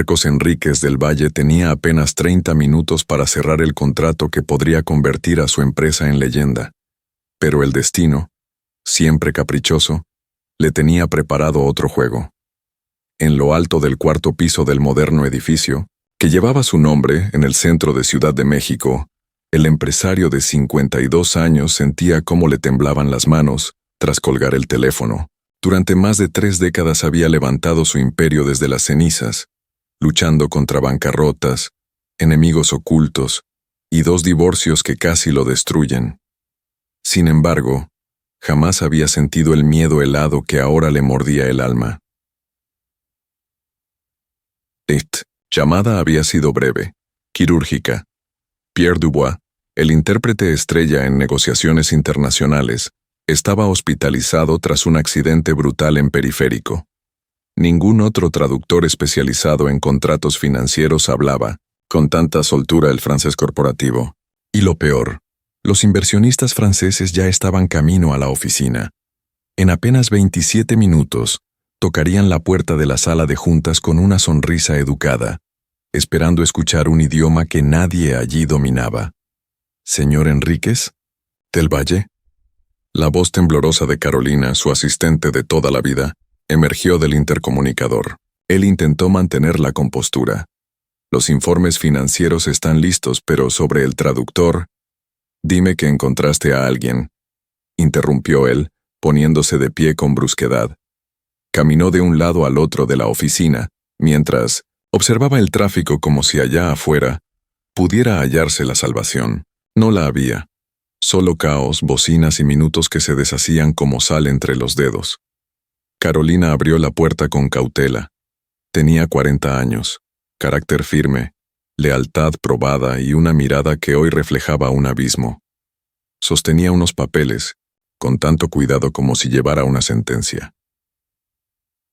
Marcos Enríquez del Valle tenía apenas 30 minutos para cerrar el contrato que podría convertir a su empresa en leyenda. Pero el destino, siempre caprichoso, le tenía preparado otro juego. En lo alto del cuarto piso del moderno edificio, que llevaba su nombre en el centro de Ciudad de México, el empresario de 52 años sentía cómo le temblaban las manos tras colgar el teléfono. Durante más de 3 décadas había levantado su imperio desde las cenizas, luchando contra bancarrotas, enemigos ocultos y 2 divorcios que casi lo destruyen. Sin embargo, jamás había sentido el miedo helado que ahora le mordía el alma. Llamada había sido breve, quirúrgica. Pierre Dubois, el intérprete estrella en negociaciones internacionales, estaba hospitalizado tras un accidente brutal en Periférico. Ningún otro traductor especializado en contratos financieros hablaba con tanta soltura el francés corporativo. Y lo peor, los inversionistas franceses ya estaban camino a la oficina. En apenas 27 minutos, tocarían la puerta de la sala de juntas con una sonrisa educada, esperando escuchar un idioma que nadie allí dominaba. «¿Señor Enríquez? ¿Del Valle?» La voz temblorosa de Carolina, su asistente de toda la vida, emergió del intercomunicador. Él intentó mantener la compostura. «Los informes financieros están listos, pero sobre el traductor...» «Dime que encontraste a alguien», interrumpió él, poniéndose de pie con brusquedad. Caminó de un lado al otro de la oficina, mientras observaba el tráfico como si allá afuera pudiera hallarse la salvación. No la había. Solo caos, bocinas y minutos que se deshacían como sal entre los dedos. Carolina abrió la puerta con cautela. Tenía 40 años, carácter firme, lealtad probada y una mirada que hoy reflejaba un abismo. Sostenía unos papeles, con tanto cuidado como si llevara una sentencia.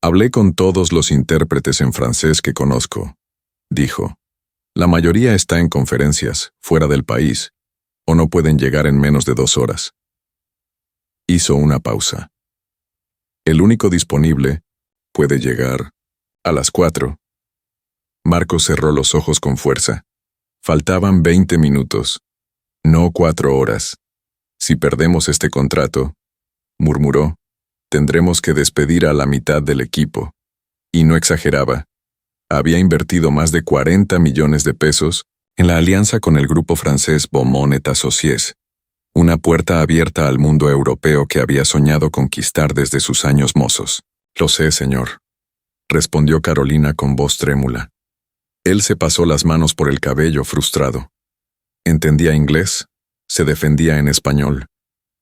«Hablé con todos los intérpretes en francés que conozco», dijo. «La mayoría está en conferencias, fuera del país, o no pueden llegar en menos de 2 horas». Hizo una pausa. «El único disponible puede llegar a las 4». Marcos cerró los ojos con fuerza. Faltaban 20 minutos, no 4 horas. «Si perdemos este contrato», murmuró, «tendremos que despedir a la mitad del equipo». Y no exageraba. Había invertido más de 40 millones de pesos en la alianza con el grupo francés Beaumont et Associés, una puerta abierta al mundo europeo que había soñado conquistar desde sus años mozos. «Lo sé, señor», respondió Carolina con voz trémula. Él se pasó las manos por el cabello frustrado. Entendía inglés, se defendía en español,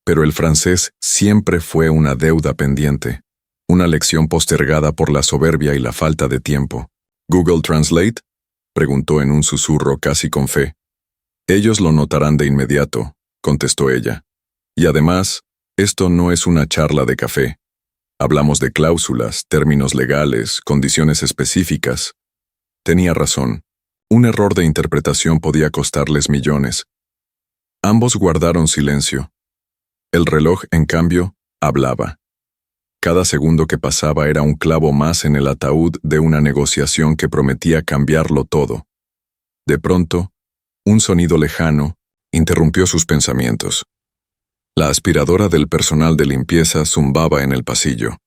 pero el francés siempre fue una deuda pendiente, una lección postergada por la soberbia y la falta de tiempo. «¿Google Translate?», preguntó en un susurro casi con fe. «Ellos lo notarán de inmediato», contestó ella. «Y además, esto no es una charla de café. Hablamos de cláusulas, términos legales, condiciones específicas». Tenía razón. Un error de interpretación podía costarles millones. Ambos guardaron silencio. El reloj, en cambio, hablaba. Cada segundo que pasaba era un clavo más en el ataúd de una negociación que prometía cambiarlo todo. De pronto, un sonido lejano interrumpió sus pensamientos. La aspiradora del personal de limpieza zumbaba en el pasillo.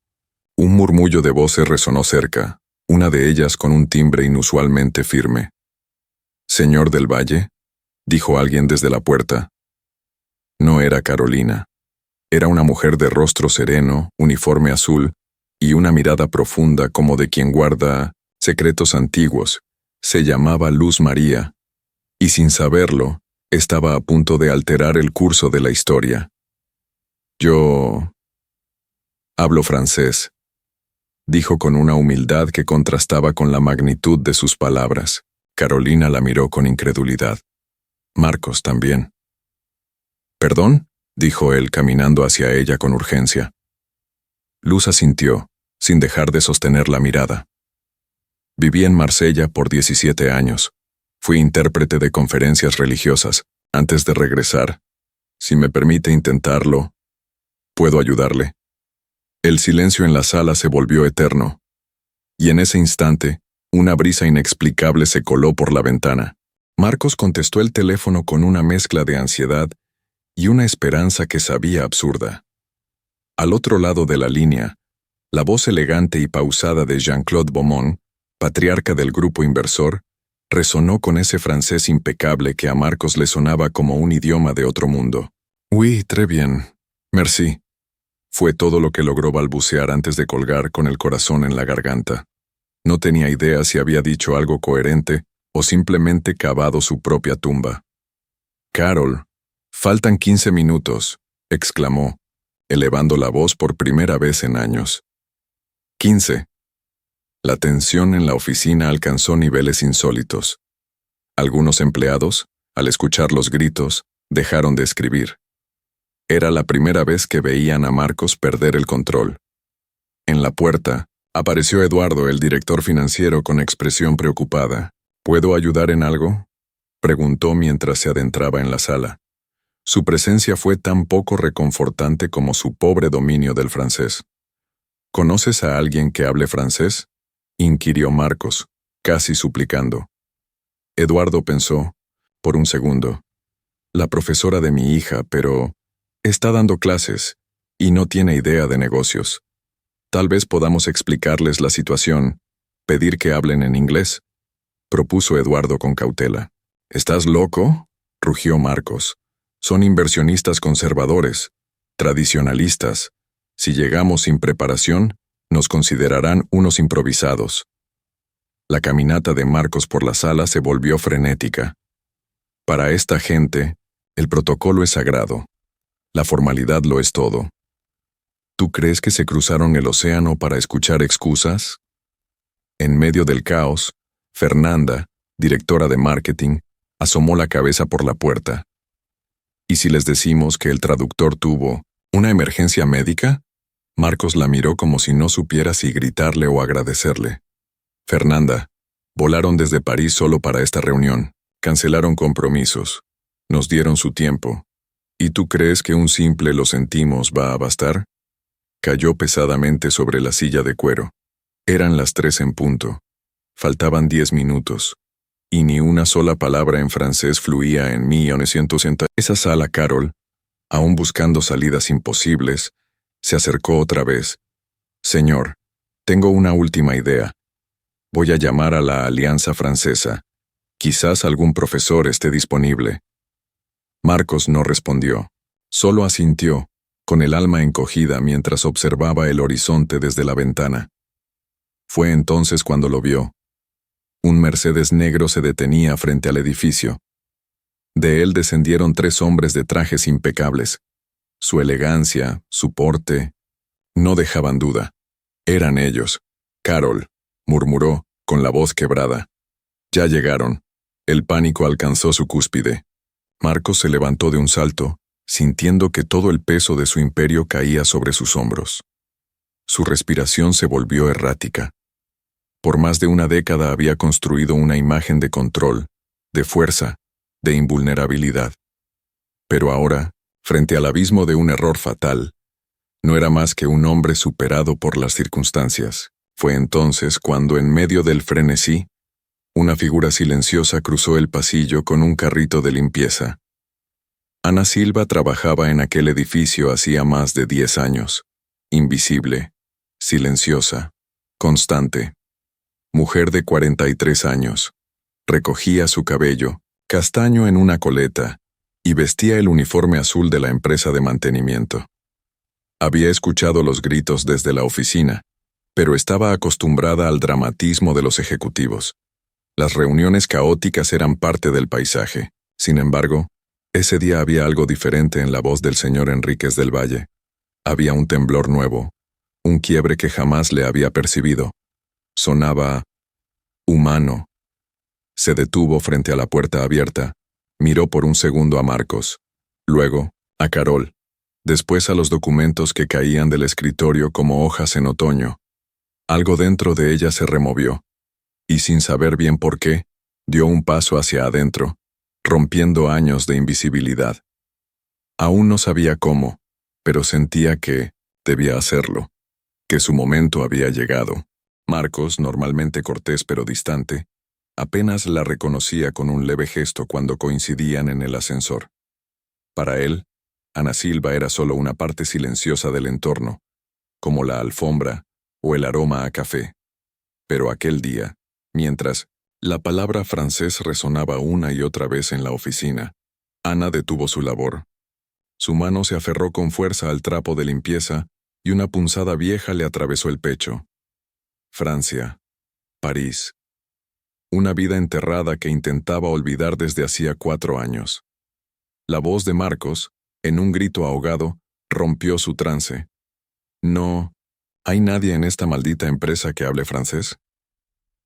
Un murmullo de voces resonó cerca, una de ellas con un timbre inusualmente firme. «¿Señor del Valle?», dijo alguien desde la puerta. No era Carolina. Era una mujer de rostro sereno, uniforme azul, y una mirada profunda como de quien guarda secretos antiguos. Se llamaba Luz María, y sin saberlo, estaba a punto de alterar el curso de la historia. «Yo hablo francés», dijo con una humildad que contrastaba con la magnitud de sus palabras. Carolina la miró con incredulidad. Marcos también. «¿Perdón?», dijo él caminando hacia ella con urgencia. Luz asintió, sin dejar de sostener la mirada. «Viví en Marsella por 17 años. Fui intérprete de conferencias religiosas. Antes de regresar, si me permite intentarlo, ¿puedo ayudarle?». El silencio en la sala se volvió eterno, y en ese instante, Una brisa inexplicable se coló por la ventana. Marcos contestó el teléfono con una mezcla de ansiedad y una esperanza que sabía absurda. Al otro lado de la línea, la voz elegante y pausada de Jean-Claude Beaumont, patriarca del grupo inversor, resonó con ese francés impecable que a Marcos le sonaba como un idioma de otro mundo. «Oui, très bien. Merci». Fue todo lo que logró balbucear antes de colgar con el corazón en la garganta. No tenía idea si había dicho algo coherente o simplemente cavado su propia tumba. «Carol, faltan 15 minutos», exclamó, elevando la voz por primera vez en años. 15. La tensión en la oficina alcanzó niveles insólitos. Algunos empleados, al escuchar los gritos, dejaron de escribir. Era la primera vez que veían a Marcos perder el control. En la puerta, apareció Eduardo, el director financiero, con expresión preocupada. «¿Puedo ayudar en algo?», preguntó mientras se adentraba en la sala. Su presencia fue tan poco reconfortante como su pobre dominio del francés. «¿Conoces a alguien que hable francés?», inquirió Marcos, casi suplicando. Eduardo pensó, por un segundo. «La profesora de mi hija, pero está dando clases y no tiene idea de negocios. Tal vez podamos explicarles la situación, pedir que hablen en inglés», propuso Eduardo con cautela. «¿Estás loco?», rugió Marcos. «Son inversionistas conservadores, tradicionalistas. Si llegamos sin preparación, nos considerarán unos improvisados». La caminata de Marcos por la sala se volvió frenética. Para esta gente, el protocolo es sagrado. La formalidad lo es todo. ¿Tú crees que se cruzaron el océano para escuchar excusas? En medio del caos, Fernanda, directora de marketing, asomó la cabeza por la puerta. ¿Y si les decimos que el traductor tuvo una emergencia médica? Marcos la miró como si no supiera si gritarle o agradecerle. «Fernanda, volaron desde París solo para esta reunión. Cancelaron compromisos. Nos dieron su tiempo. ¿Y tú crees que un simple «lo sentimos» va a bastar?» Cayó pesadamente sobre la silla de cuero. Eran las 3 en punto. Faltaban 10 minutos. Y ni una sola palabra en francés fluía en 1960. Esa sala, Carol, aún buscando salidas imposibles, se acercó otra vez. «Señor, tengo una última idea. Voy a llamar a la Alianza Francesa. Quizás algún profesor esté disponible». Marcos no respondió. Solo asintió, con el alma encogida mientras observaba el horizonte desde la ventana. Fue entonces cuando lo vio. Un Mercedes negro se detenía frente al edificio. De él descendieron 3 hombres de trajes impecables. Su elegancia, su porte, no dejaban duda. Eran ellos. «Carol», murmuró, con la voz quebrada. «Ya llegaron». El pánico alcanzó su cúspide. Marcos se levantó de un salto, sintiendo que todo el peso de su imperio caía sobre sus hombros. Su respiración se volvió errática. Por más de una década había construido una imagen de control, de fuerza, de invulnerabilidad. Pero ahora, frente al abismo de un error fatal, no era más que un hombre superado por las circunstancias. Fue entonces cuando, en medio del frenesí, una figura silenciosa cruzó el pasillo con un carrito de limpieza. Ana Silva trabajaba en aquel edificio hacía más de 10 años. Invisible, silenciosa, constante. Mujer de 43 años. Recogía su cabello, castaño en una coleta, y vestía el uniforme azul de la empresa de mantenimiento. Había escuchado los gritos desde la oficina, pero estaba acostumbrada al dramatismo de los ejecutivos. Las reuniones caóticas eran parte del paisaje. Sin embargo, ese día había algo diferente en la voz del señor Enríquez del Valle. Había un temblor nuevo, un quiebre que jamás le había percibido. Sonaba humano. Se detuvo frente a la puerta abierta, miró por un segundo a Marcos, luego a Carol, después a los documentos que caían del escritorio como hojas en otoño. Algo dentro de ella se removió, y sin saber bien por qué, dio un paso hacia adentro, rompiendo años de invisibilidad. Aún no sabía cómo, pero sentía que debía hacerlo, que su momento había llegado. Marcos, normalmente cortés pero distante, apenas la reconocía con un leve gesto cuando coincidían en el ascensor. Para él, Ana Silva era solo una parte silenciosa del entorno, como la alfombra o el aroma a café. Pero aquel día, mientras la palabra francés resonaba una y otra vez en la oficina, Ana detuvo su labor. Su mano se aferró con fuerza al trapo de limpieza y una punzada vieja le atravesó el pecho. Francia, París. Una vida enterrada que intentaba olvidar desde hacía 4 años. La voz de Marcos, en un grito ahogado, rompió su trance. No, ¿hay nadie en esta maldita empresa que hable francés?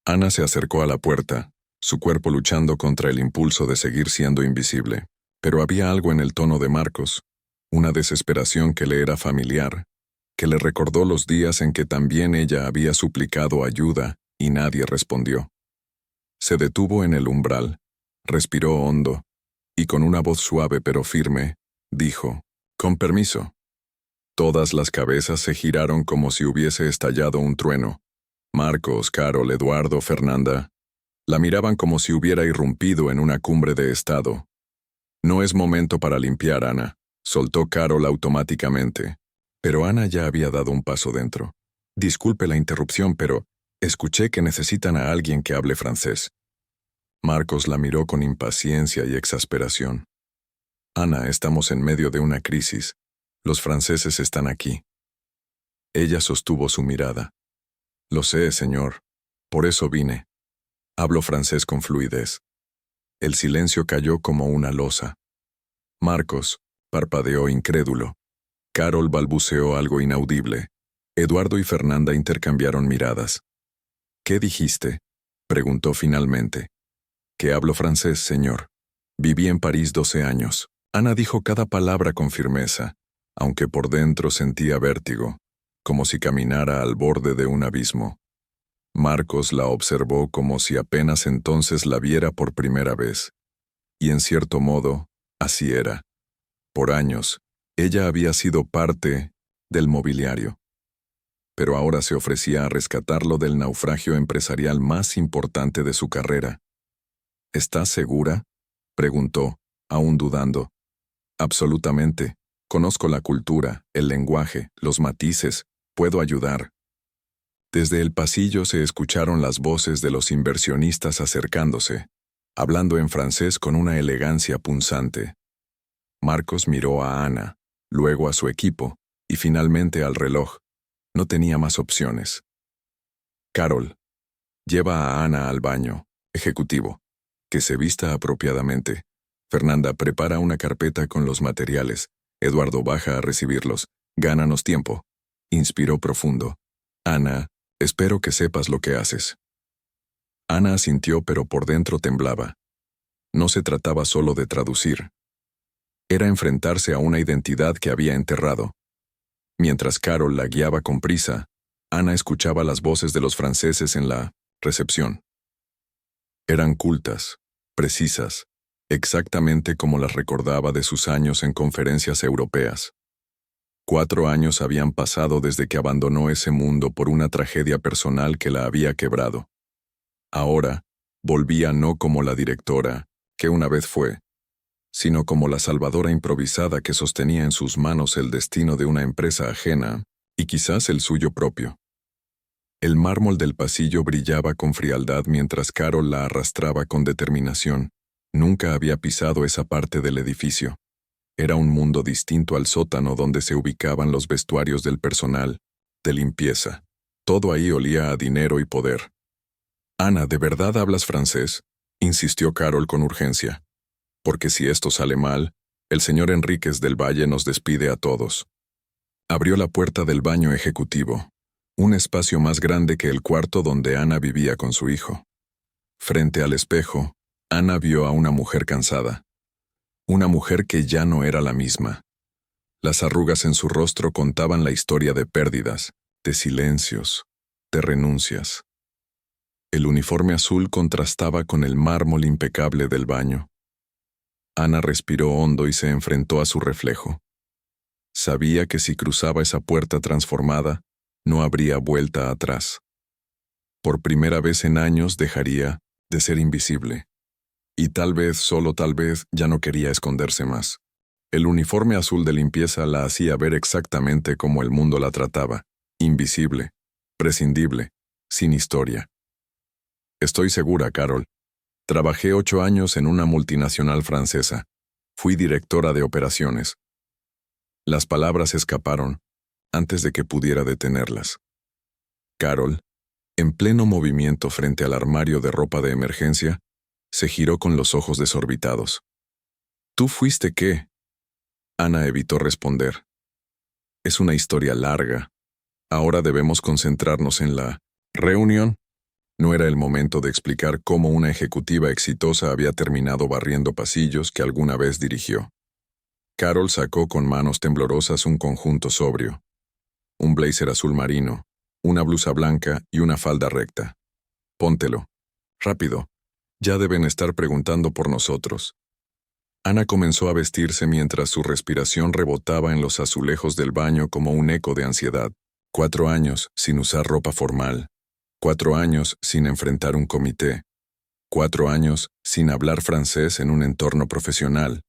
Ana se acercó a la puerta, su cuerpo luchando contra el impulso de seguir siendo invisible. Pero había algo en el tono de Marcos, una desesperación que le era familiar, que le recordó los días en que también ella había suplicado ayuda y nadie respondió. Se detuvo en el umbral, respiró hondo, y con una voz suave pero firme, dijo, «Con permiso». Todas las cabezas se giraron como si hubiese estallado un trueno. Marcos, Carol, Eduardo, Fernanda, la miraban como si hubiera irrumpido en una cumbre de estado. «No es momento para limpiar, Ana», soltó Carol automáticamente. Pero Ana ya había dado un paso dentro. «Disculpe la interrupción, pero escuché que necesitan a alguien que hable francés». Marcos la miró con impaciencia y exasperación. «Ana, estamos en medio de una crisis. Los franceses están aquí». Ella sostuvo su mirada. «Lo sé, señor. Por eso vine. Hablo francés con fluidez». El silencio cayó como una losa. Marcos parpadeó incrédulo. Carol balbuceó algo inaudible. Eduardo y Fernanda intercambiaron miradas. «¿Qué dijiste?», preguntó finalmente. «Que hablo francés, señor. Viví en París 12 años». Ana dijo cada palabra con firmeza, aunque por dentro sentía vértigo, como si caminara al borde de un abismo. Marcos la observó como si apenas entonces la viera por primera vez. Y en cierto modo, así era. Por años, ella había sido parte del mobiliario. Pero ahora se ofrecía a rescatarlo del naufragio empresarial más importante de su carrera. «¿Estás segura?», preguntó, aún dudando. «Absolutamente. Conozco la cultura, el lenguaje, los matices. Puedo ayudar». Desde el pasillo se escucharon las voces de los inversionistas acercándose, hablando en francés con una elegancia punzante. Marcos miró a Ana, luego a su equipo, y finalmente al reloj. No tenía más opciones. «Carol, lleva a Ana al baño. Ejecutivo. Que se vista apropiadamente. Fernanda, prepara una carpeta con los materiales. Eduardo, baja a recibirlos. Gánanos tiempo». Inspiró profundo. «Ana, espero que sepas lo que haces». Ana asintió, pero por dentro temblaba. No se trataba solo de traducir. Era enfrentarse a una identidad que había enterrado. Mientras Carol la guiaba con prisa, Ana escuchaba las voces de los franceses en la recepción. Eran cultas, precisas, exactamente como las recordaba de sus años en conferencias europeas. 4 años habían pasado desde que abandonó ese mundo por una tragedia personal que la había quebrado. Ahora, volvía no como la directora, que una vez fue, sino como la salvadora improvisada que sostenía en sus manos el destino de una empresa ajena y quizás el suyo propio. El mármol del pasillo brillaba con frialdad mientras Carol la arrastraba con determinación. Nunca había pisado esa parte del edificio. Era un mundo distinto al sótano donde se ubicaban los vestuarios del personal, de limpieza. Todo ahí olía a dinero y poder. «Ana, ¿de verdad hablas francés?», insistió Carol con urgencia. «Porque si esto sale mal, el señor Enríquez del Valle nos despide a todos». Abrió la puerta del baño ejecutivo, un espacio más grande que el cuarto donde Ana vivía con su hijo. Frente al espejo, Ana vio a una mujer cansada. Una mujer que ya no era la misma. Las arrugas en su rostro contaban la historia de pérdidas, de silencios, de renuncias. El uniforme azul contrastaba con el mármol impecable del baño. Ana respiró hondo y se enfrentó a su reflejo. Sabía que si cruzaba esa puerta transformada, no habría vuelta atrás. Por primera vez en años dejaría de ser invisible. Y tal vez, solo tal vez, ya no quería esconderse más. El uniforme azul de limpieza la hacía ver exactamente como el mundo la trataba, invisible, prescindible, sin historia. Estoy segura, Carol. Trabajé 8 años en una multinacional francesa. Fui directora de operaciones. Las palabras escaparon antes de que pudiera detenerlas. Carol, en pleno movimiento frente al armario de ropa de emergencia, se giró con los ojos desorbitados. ¿Tú fuiste qué? Ana evitó responder. Es una historia larga. Ahora debemos concentrarnos en la reunión. No era el momento de explicar cómo una ejecutiva exitosa había terminado barriendo pasillos que alguna vez dirigió. Carol sacó con manos temblorosas un conjunto sobrio. Un blazer azul marino, una blusa blanca y una falda recta. Póntelo. Rápido. Ya deben estar preguntando por nosotros. Ana comenzó a vestirse mientras su respiración rebotaba en los azulejos del baño como un eco de ansiedad. 4 años sin usar ropa formal. 4 años sin enfrentar un comité. 4 años sin hablar francés en un entorno profesional.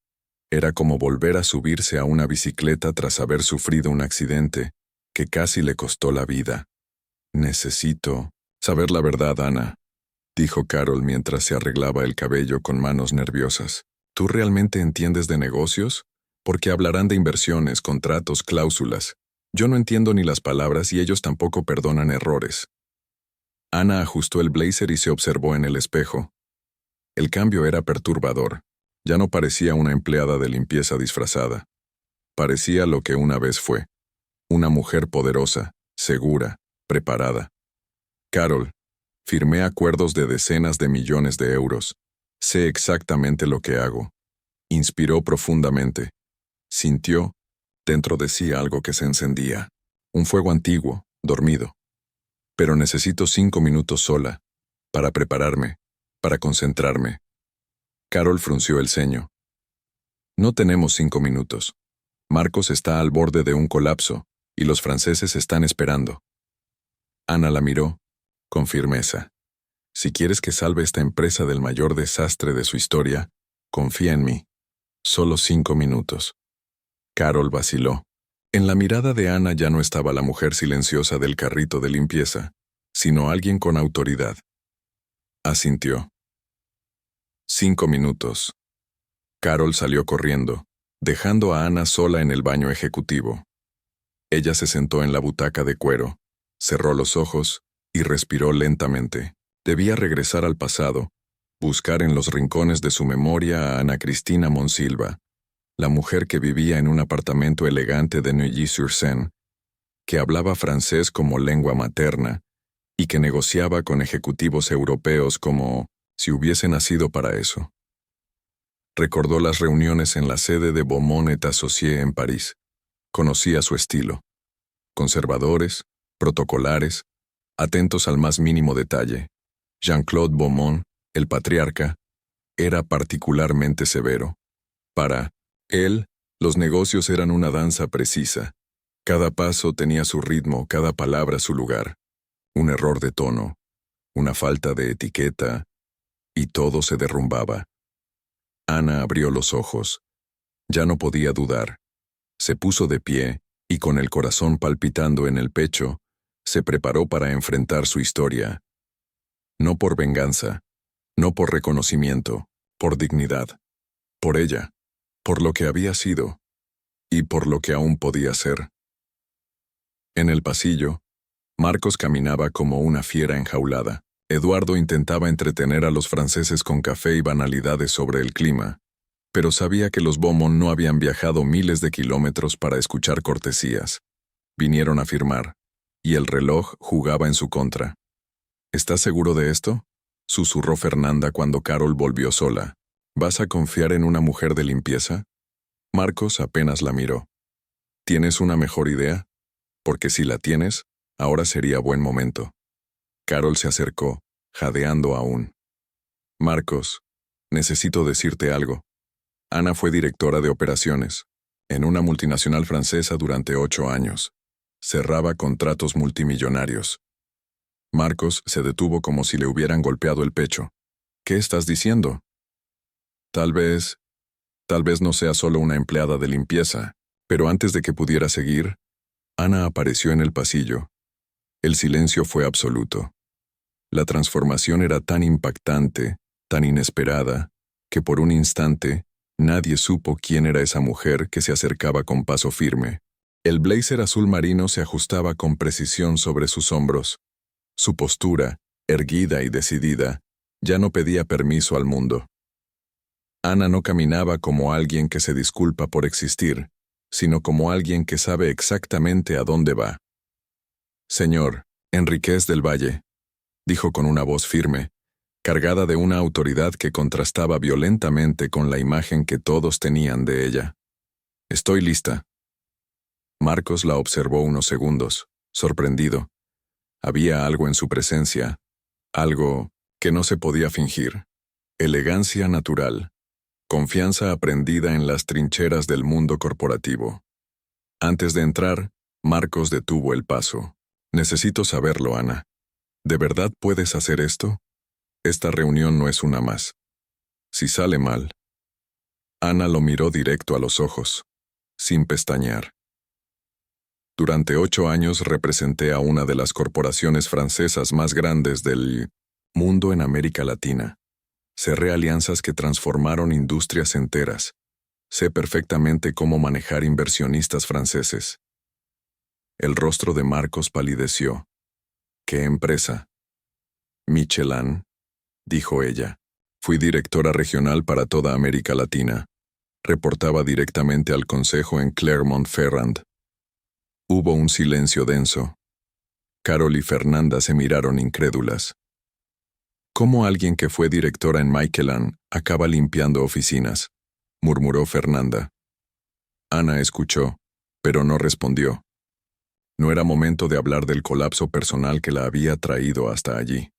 Era como volver a subirse a una bicicleta tras haber sufrido un accidente que casi le costó la vida. Necesito saber la verdad, Ana, dijo Carol mientras se arreglaba el cabello con manos nerviosas. ¿Tú realmente entiendes de negocios? Porque hablarán de inversiones, contratos, cláusulas. Yo no entiendo ni las palabras y ellos tampoco perdonan errores. Ana ajustó el blazer y se observó en el espejo. El cambio era perturbador. Ya no parecía una empleada de limpieza disfrazada. Parecía lo que una vez fue. Una mujer poderosa, segura, preparada. Carol, firmé acuerdos de decenas de millones de euros. Sé exactamente lo que hago. Inspiró profundamente. Sintió, dentro de sí algo que se encendía. Un fuego antiguo, dormido. Pero necesito 5 minutos sola, para prepararme, para concentrarme. Carol frunció el ceño. No tenemos 5 minutos. Marcos está al borde de un colapso, y los franceses están esperando. Ana la miró, con firmeza. Si quieres que salve esta empresa del mayor desastre de su historia, confía en mí. Solo 5 minutos. Carol vaciló. En la mirada de Ana ya no estaba la mujer silenciosa del carrito de limpieza, sino alguien con autoridad. Asintió. 5 minutos. Carol salió corriendo, dejando a Ana sola en el baño ejecutivo. Ella se sentó en la butaca de cuero, cerró los ojos y respiró lentamente. Debía regresar al pasado, buscar en los rincones de su memoria a Ana Cristina Monsilva, la mujer que vivía en un apartamento elegante de Neuilly-sur-Seine, que hablaba francés como lengua materna y que negociaba con ejecutivos europeos como si hubiese nacido para eso. Recordó las reuniones en la sede de Beaumont et Associés en París. Conocía su estilo. Conservadores, protocolares, atentos al más mínimo detalle. Jean-Claude Beaumont, el patriarca, era particularmente severo. Para él, los negocios eran una danza precisa. Cada paso tenía su ritmo, cada palabra su lugar. Un error de tono, una falta de etiqueta, y todo se derrumbaba. Ana abrió los ojos. Ya no podía dudar. Se puso de pie y con el corazón palpitando en el pecho, se preparó para enfrentar su historia. No por venganza, no por reconocimiento, por dignidad. Por ella, por lo que había sido y por lo que aún podía ser. En el pasillo, Marcos caminaba como una fiera enjaulada. Eduardo intentaba entretener a los franceses con café y banalidades sobre el clima, pero sabía que los Beaumont no habían viajado miles de kilómetros para escuchar cortesías. Vinieron a firmar, y el reloj jugaba en su contra. ¿Estás seguro de esto?, susurró Fernanda cuando Carol volvió sola. ¿Vas a confiar en una mujer de limpieza? Marcos apenas la miró. ¿Tienes una mejor idea? Porque si la tienes, ahora sería buen momento. Carol se acercó, jadeando aún. Marcos, necesito decirte algo. Ana fue directora de operaciones, en una multinacional francesa durante 8 años. Cerraba contratos multimillonarios. Marcos se detuvo como si le hubieran golpeado el pecho. ¿Qué estás diciendo? Tal vez no sea solo una empleada de limpieza, pero antes de que pudiera seguir, Ana apareció en el pasillo. El silencio fue absoluto. La transformación era tan impactante, tan inesperada, que por un instante nadie supo quién era esa mujer que se acercaba con paso firme. El blazer azul marino se ajustaba con precisión sobre sus hombros. Su postura, erguida y decidida, ya no pedía permiso al mundo. Ana no caminaba como alguien que se disculpa por existir, sino como alguien que sabe exactamente a dónde va. «Señor, Enríquez del Valle», dijo con una voz firme, cargada de una autoridad que contrastaba violentamente con la imagen que todos tenían de ella. «Estoy lista». Marcos la observó unos segundos, sorprendido. Había algo en su presencia, algo que no se podía fingir. Elegancia natural, confianza aprendida en las trincheras del mundo corporativo. Antes de entrar, Marcos detuvo el paso. «Necesito saberlo, Ana. ¿De verdad puedes hacer esto? Esta reunión no es una más. Si sale mal». Ana lo miró directo a los ojos, sin pestañear. «Durante 8 años representé a una de las corporaciones francesas más grandes del mundo en América Latina. Cerré alianzas que transformaron industrias enteras. Sé perfectamente cómo manejar inversionistas franceses». El rostro de Marcos palideció. «¿Qué empresa?» «Michelin», dijo ella. «Fui directora regional para toda América Latina. Reportaba directamente al consejo en Clermont-Ferrand». Hubo un silencio denso. Carol y Fernanda se miraron incrédulas. «¿Cómo alguien que fue directora en Michelin acaba limpiando oficinas?», murmuró Fernanda. Ana escuchó, pero no respondió. No era momento de hablar del colapso personal que la había traído hasta allí.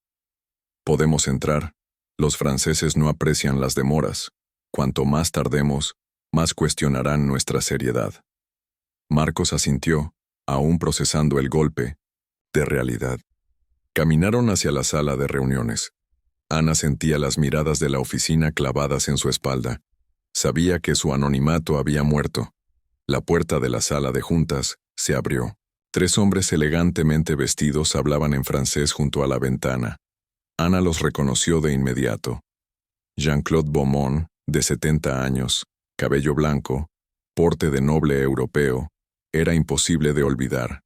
«Podemos entrar. Los franceses no aprecian las demoras. Cuanto más tardemos, más cuestionarán nuestra seriedad». Marcos asintió, aún procesando el golpe de realidad. Caminaron hacia la sala de reuniones. Ana sentía las miradas de la oficina clavadas en su espalda. Sabía que su anonimato había muerto. La puerta de la sala de juntas se abrió. 3 hombres elegantemente vestidos hablaban en francés junto a la ventana. Ana los reconoció de inmediato. Jean-Claude Beaumont, de 70 años, cabello blanco, porte de noble europeo, era imposible de olvidar.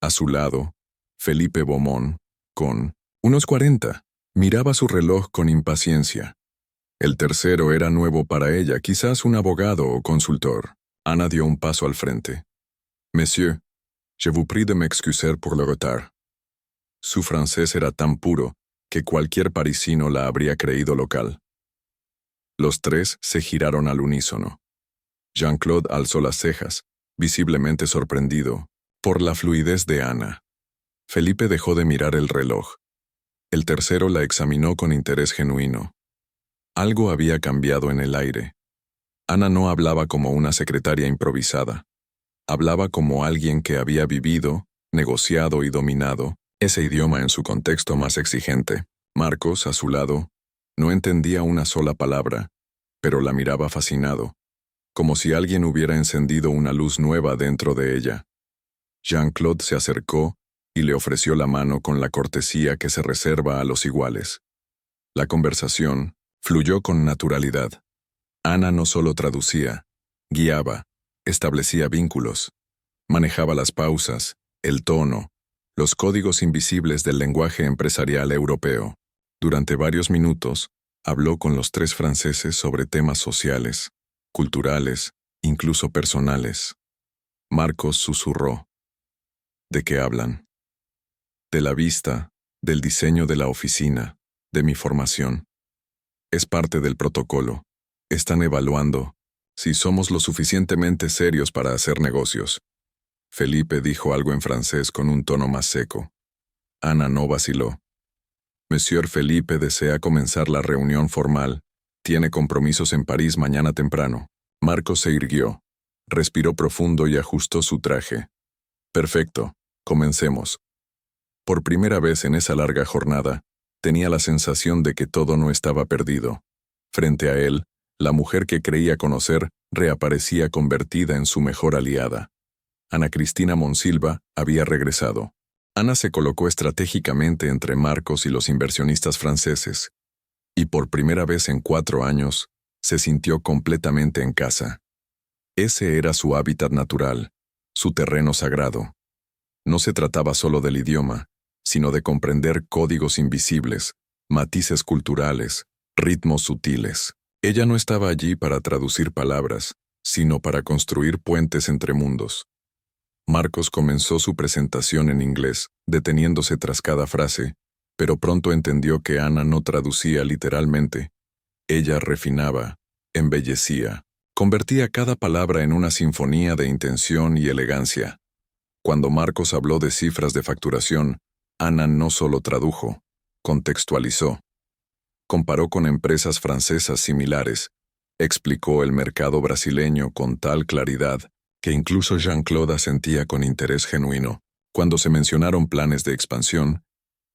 A su lado, Felipe Beaumont, con unos 40, miraba su reloj con impaciencia. El tercero era nuevo para ella, quizás un abogado o consultor. Ana dio un paso al frente. «Monsieur, je vous prie de m'excuser pour le retard». Su francés era tan puro que cualquier parisino la habría creído local. Los 3 se giraron al unísono. Jean-Claude alzó las cejas, visiblemente sorprendido por la fluidez de Ana. Felipe dejó de mirar el reloj. El tercero la examinó con interés genuino. Algo había cambiado en el aire. Ana no hablaba como una secretaria improvisada. Hablaba como alguien que había vivido, negociado y dominado ese idioma en su contexto más exigente. Marcos, a su lado, no entendía una sola palabra, pero la miraba fascinado, como si alguien hubiera encendido una luz nueva dentro de ella. Jean-Claude se acercó y le ofreció la mano con la cortesía que se reserva a los iguales. La conversación fluyó con naturalidad. Ana no solo traducía, guiaba, establecía vínculos, manejaba las pausas, el tono, los códigos invisibles del lenguaje empresarial europeo. Durante varios minutos, habló con los 3 franceses sobre temas sociales, culturales, incluso personales. Marcos susurró. ¿De qué hablan? De la vista, del diseño de la oficina, de mi formación. Es parte del protocolo. Están evaluando si somos lo suficientemente serios para hacer negocios. Felipe dijo algo en francés con un tono más seco. Ana no vaciló. Monsieur Felipe desea comenzar la reunión formal. Tiene compromisos en París mañana temprano. Marcos se irguió, respiró profundo y ajustó su traje. Perfecto, comencemos. Por primera vez en esa larga jornada, tenía la sensación de que todo no estaba perdido. Frente a él, la mujer que creía conocer reaparecía convertida en su mejor aliada. Ana Cristina Monsilva había regresado. Ana se colocó estratégicamente entre Marcos y los inversionistas franceses, y por primera vez en 4 años, se sintió completamente en casa. Ese era su hábitat natural, su terreno sagrado. No se trataba solo del idioma, sino de comprender códigos invisibles, matices culturales, ritmos sutiles. Ella no estaba allí para traducir palabras, sino para construir puentes entre mundos. Marcos comenzó su presentación en inglés, deteniéndose tras cada frase, pero pronto entendió que Ana no traducía literalmente. Ella refinaba, embellecía, convertía cada palabra en una sinfonía de intención y elegancia. Cuando Marcos habló de cifras de facturación, Ana no solo tradujo, contextualizó. Comparó con empresas francesas similares, explicó el mercado brasileño con tal claridad que incluso Jean-Claude asentía con interés genuino. Cuando se mencionaron planes de expansión,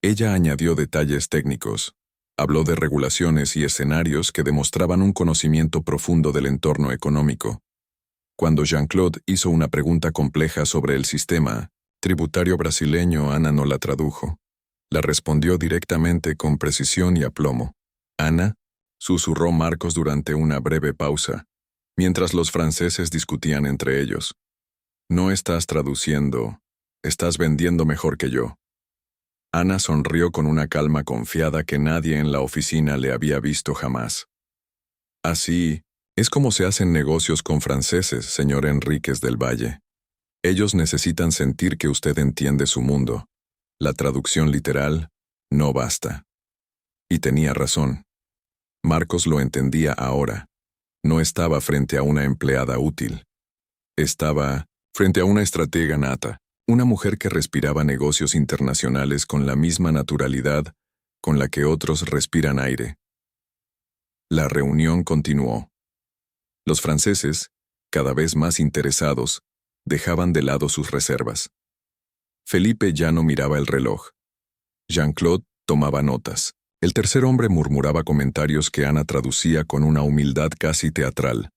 ella añadió detalles técnicos. Habló de regulaciones y escenarios que demostraban un conocimiento profundo del entorno económico. Cuando Jean-Claude hizo una pregunta compleja sobre el sistema tributario brasileño, Ana no la tradujo. La respondió directamente con precisión y aplomo. «Ana», susurró Marcos durante una breve pausa, mientras los franceses discutían entre ellos. «No estás traduciendo, estás vendiendo mejor que yo». Ana sonrió con una calma confiada que nadie en la oficina le había visto jamás. «Así es como se hacen negocios con franceses, señor Enríquez del Valle. Ellos necesitan sentir que usted entiende su mundo. La traducción literal no basta». Y tenía razón. Marcos lo entendía ahora. No estaba frente a una empleada útil. Estaba frente a una estratega nata, una mujer que respiraba negocios internacionales con la misma naturalidad con la que otros respiran aire. La reunión continuó. Los franceses, cada vez más interesados, dejaban de lado sus reservas. Felipe ya no miraba el reloj. Jean-Claude tomaba notas. El tercer hombre murmuraba comentarios que Ana traducía con una humildad casi teatral.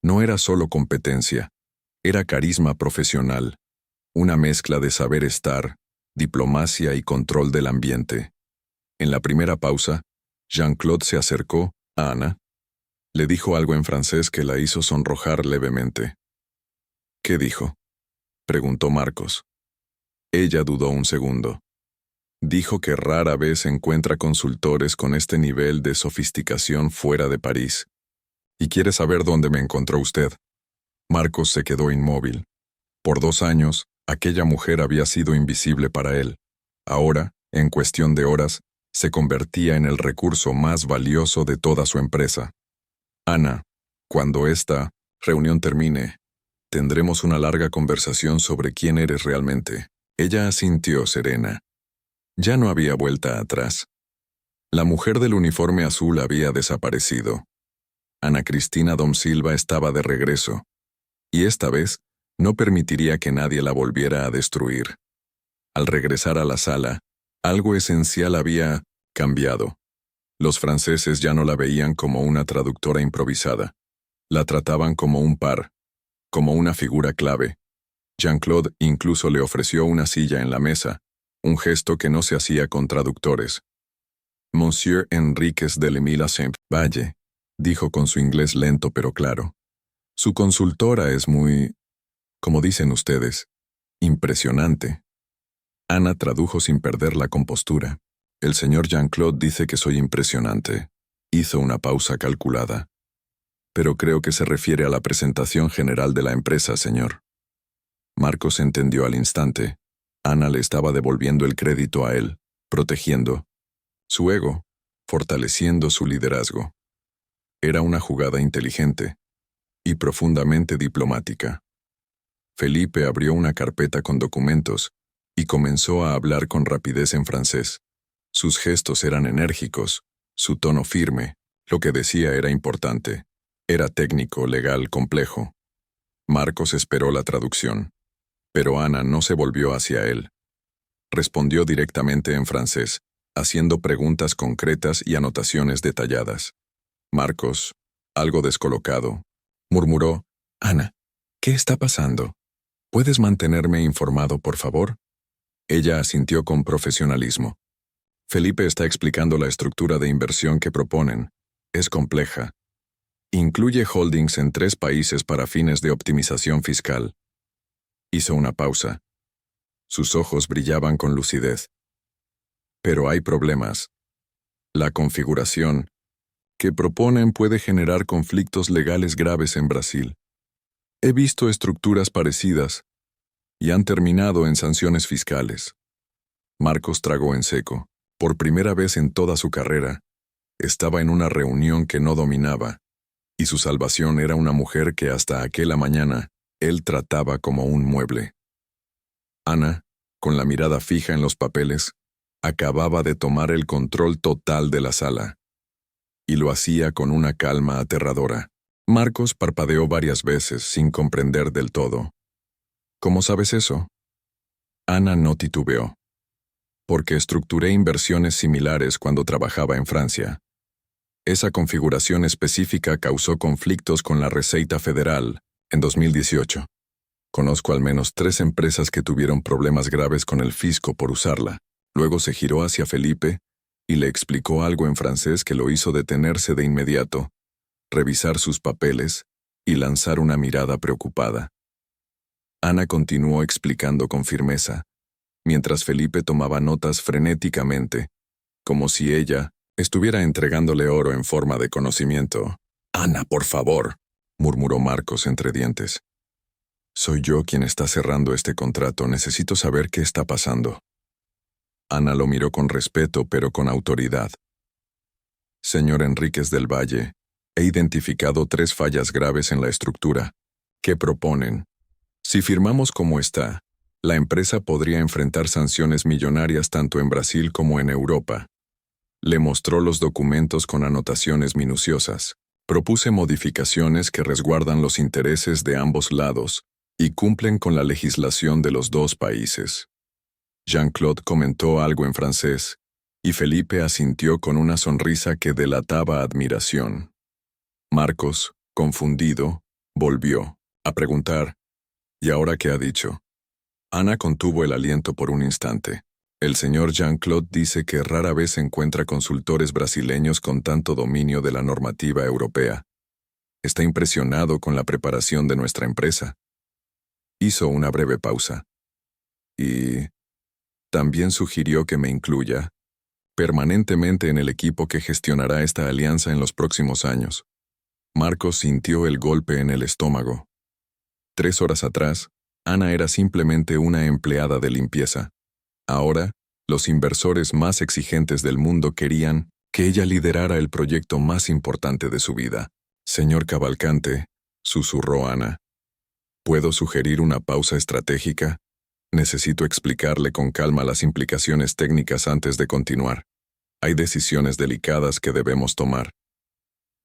No era solo competencia, era carisma profesional, una mezcla de saber estar, diplomacia y control del ambiente. En la primera pausa, Jean-Claude se acercó a Ana. Le dijo algo en francés que la hizo sonrojar levemente. «¿Qué dijo?», preguntó Marcos. Ella dudó un segundo. Dijo que rara vez encuentra consultores con este nivel de sofisticación fuera de París. «¿Y quiere saber dónde me encontró usted?». Marcos se quedó inmóvil. Por 2 años, aquella mujer había sido invisible para él. Ahora, en cuestión de horas, se convertía en el recurso más valioso de toda su empresa. «Ana, cuando esta reunión termine, tendremos una larga conversación sobre quién eres realmente». Ella asintió serena. Ya no había vuelta atrás. La mujer del uniforme azul había desaparecido. Ana Cristina Monsilva estaba de regreso, y esta vez no permitiría que nadie la volviera a destruir. Al regresar a la sala, algo esencial había cambiado. Los franceses ya no la veían como una traductora improvisada. La trataban como un par, como una figura clave. Jean-Claude incluso le ofreció una silla en la mesa, un gesto que no se hacía con traductores. «Monsieur Enríquez de l'Emile Saint-Valle», dijo con su inglés lento pero claro. «Su consultora es muy, como dicen ustedes, impresionante». Ana tradujo sin perder la compostura. «El señor Jean-Claude dice que soy impresionante». Hizo una pausa calculada. «Pero creo que se refiere a la presentación general de la empresa, señor». Marcos entendió al instante. Ana le estaba devolviendo el crédito a él, protegiendo su ego, fortaleciendo su liderazgo. Era una jugada inteligente y profundamente diplomática. Felipe abrió una carpeta con documentos y comenzó a hablar con rapidez en francés. Sus gestos eran enérgicos, su tono firme. Lo que decía era importante. Era técnico, legal, complejo. Marcos esperó la traducción, pero Ana no se volvió hacia él. respondió directamente en francés, haciendo preguntas concretas y anotaciones detalladas. Marcos, algo descolocado, murmuró: «Ana, ¿qué está pasando? ¿Puedes mantenerme informado, por favor?» Ella asintió con profesionalismo. «Felipe está explicando la estructura de inversión que proponen. Es compleja. Incluye holdings en 3 países para fines de optimización fiscal». Hizo una pausa. Sus ojos brillaban con lucidez. «Pero hay problemas. La configuración que proponen puede generar conflictos legales graves en Brasil. He visto estructuras parecidas y han terminado en sanciones fiscales». Marcos tragó en seco. Por primera vez en toda su carrera, estaba en una reunión que no dominaba, y su salvación era una mujer que hasta aquella mañana él trataba como un mueble. Ana, con la mirada fija en los papeles, acababa de tomar el control total de la sala, y lo hacía con una calma aterradora. Marcos parpadeó varias veces sin comprender del todo. «¿Cómo sabes eso?» Ana no titubeó. «Porque estructuré inversiones similares cuando trabajaba en Francia. Esa configuración específica causó conflictos con la Receita Federal en 2018. Conozco al menos 3 empresas que tuvieron problemas graves con el fisco por usarla». Luego se giró hacia Felipe y le explicó algo en francés que lo hizo detenerse de inmediato, revisar sus papeles y lanzar una mirada preocupada. Ana continuó explicando con firmeza, mientras Felipe tomaba notas frenéticamente, como si ella estuviera entregándole oro en forma de conocimiento. «Ana, por favor», murmuró Marcos entre dientes. «Soy yo quien está cerrando este contrato. Necesito saber qué está pasando». Ana lo miró con respeto, pero con autoridad. «Señor Enríquez del Valle, he identificado 3 fallas graves en la estructura. ¿Qué proponen? Si firmamos como está, la empresa podría enfrentar sanciones millonarias tanto en Brasil como en Europa». Le mostró los documentos con anotaciones minuciosas. «Propuse modificaciones que resguardan los intereses de ambos lados y cumplen con la legislación de los 2 países». Jean-Claude comentó algo en francés, y Felipe asintió con una sonrisa que delataba admiración. Marcos, confundido, volvió a preguntar: «¿Y ahora qué ha dicho?» Ana contuvo el aliento por un instante. «El señor Jean-Claude dice que rara vez encuentra consultores brasileños con tanto dominio de la normativa europea. Está impresionado con la preparación de nuestra empresa». Hizo una breve pausa. «Y también sugirió que me incluya permanentemente en el equipo que gestionará esta alianza en los próximos años». Marcos sintió el golpe en el estómago. 3 horas atrás, Ana era simplemente una empleada de limpieza. Ahora, los inversores más exigentes del mundo querían que ella liderara el proyecto más importante de su vida. «Señor Cavalcante», susurró Ana, «¿puedo sugerir una pausa estratégica? Necesito explicarle con calma las implicaciones técnicas antes de continuar. Hay decisiones delicadas que debemos tomar».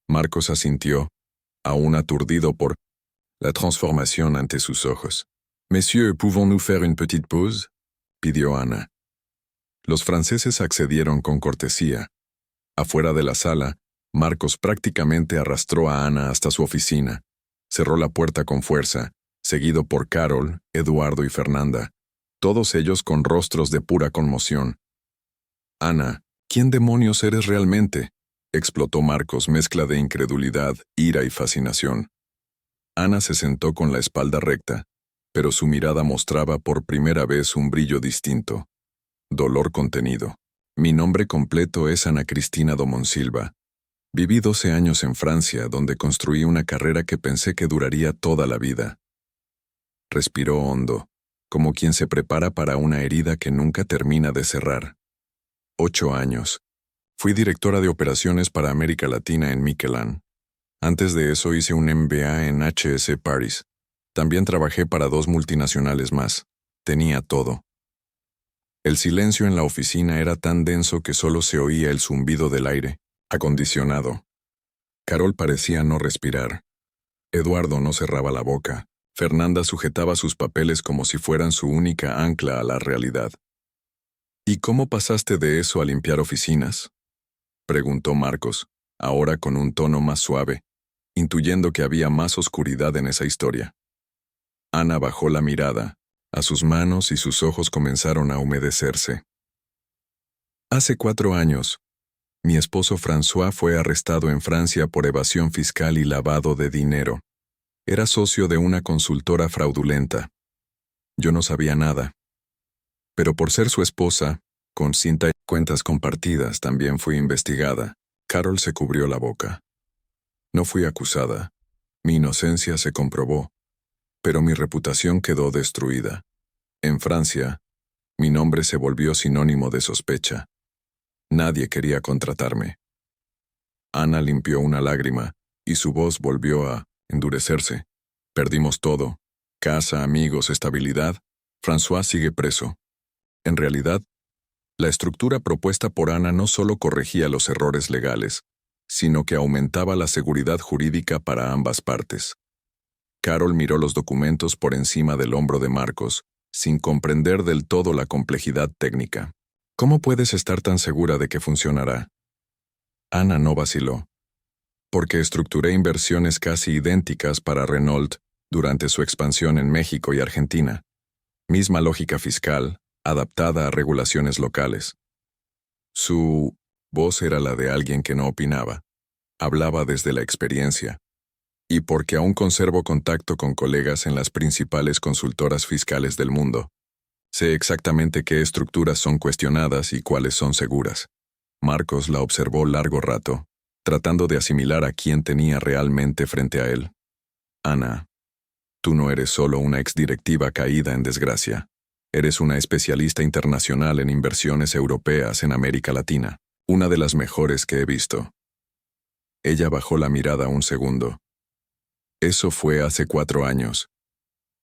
Marcos asintió, aún aturdido por la transformación ante sus ojos. «Messieurs, ¿pouvons-nous faire une petite pause?», pidió Ana. Los franceses accedieron con cortesía. Afuera de la sala, Marcos prácticamente arrastró a Ana hasta su oficina. Cerró la puerta con fuerza, seguido por Carol, Eduardo y Fernanda, todos ellos con rostros de pura conmoción. «Ana, ¿quién demonios eres realmente?», explotó Marcos, mezcla de incredulidad, ira y fascinación. Ana se sentó con la espalda recta, pero su mirada mostraba por primera vez un brillo distinto. Dolor contenido. «Mi nombre completo es Ana Cristina Domonsilva. Viví 12 años en Francia, donde construí una carrera que pensé que duraría toda la vida». Respiró hondo, como quien se prepara para una herida que nunca termina de cerrar. 8 años. Fui directora de operaciones para América Latina en Michelin. Antes de eso hice un MBA en HEC Paris. También trabajé para 2 multinacionales más. Tenía todo. El silencio en la oficina era tan denso que solo se oía el zumbido del aire acondicionado. Carol parecía no respirar. Eduardo no cerraba la boca. Fernanda sujetaba sus papeles como si fueran su única ancla a la realidad. ¿Y cómo pasaste de eso a limpiar oficinas? Preguntó Marcos, ahora con un tono más suave, intuyendo que había más oscuridad en esa historia. Ana bajó la mirada, a sus manos y sus ojos comenzaron a humedecerse. Hace 4 años, mi esposo François fue arrestado en Francia por evasión fiscal y lavado de dinero. Era socio de una consultora fraudulenta. Yo no sabía nada. Pero por ser su esposa, con cinta y cuentas compartidas, también fui investigada. Carol se cubrió la boca. No fui acusada. Mi inocencia se comprobó. Pero mi reputación quedó destruida. En Francia, mi nombre se volvió sinónimo de sospecha. Nadie quería contratarme. Ana limpió una lágrima, y su voz volvió a endurecerse. Perdimos todo. Casa, amigos, estabilidad. François sigue preso. En realidad, la estructura propuesta por Ana no solo corregía los errores legales, sino que aumentaba la seguridad jurídica para ambas partes. Carol miró los documentos por encima del hombro de Marcos, sin comprender del todo la complejidad técnica. ¿Cómo puedes estar tan segura de que funcionará? Ana no vaciló. Porque estructuré inversiones casi idénticas para Renault durante su expansión en México y Argentina. Misma lógica fiscal, adaptada a regulaciones locales. Su voz era la de alguien que no opinaba. Hablaba desde la experiencia. Y porque aún conservo contacto con colegas en las principales consultoras fiscales del mundo. Sé exactamente qué estructuras son cuestionadas y cuáles son seguras. Marcos la observó largo rato, tratando de asimilar a quién tenía realmente frente a él. Ana, tú no eres solo una exdirectiva caída en desgracia. Eres una especialista internacional en inversiones europeas en América Latina, una de las mejores que he visto. Ella bajó la mirada un segundo. Eso fue hace 4 años.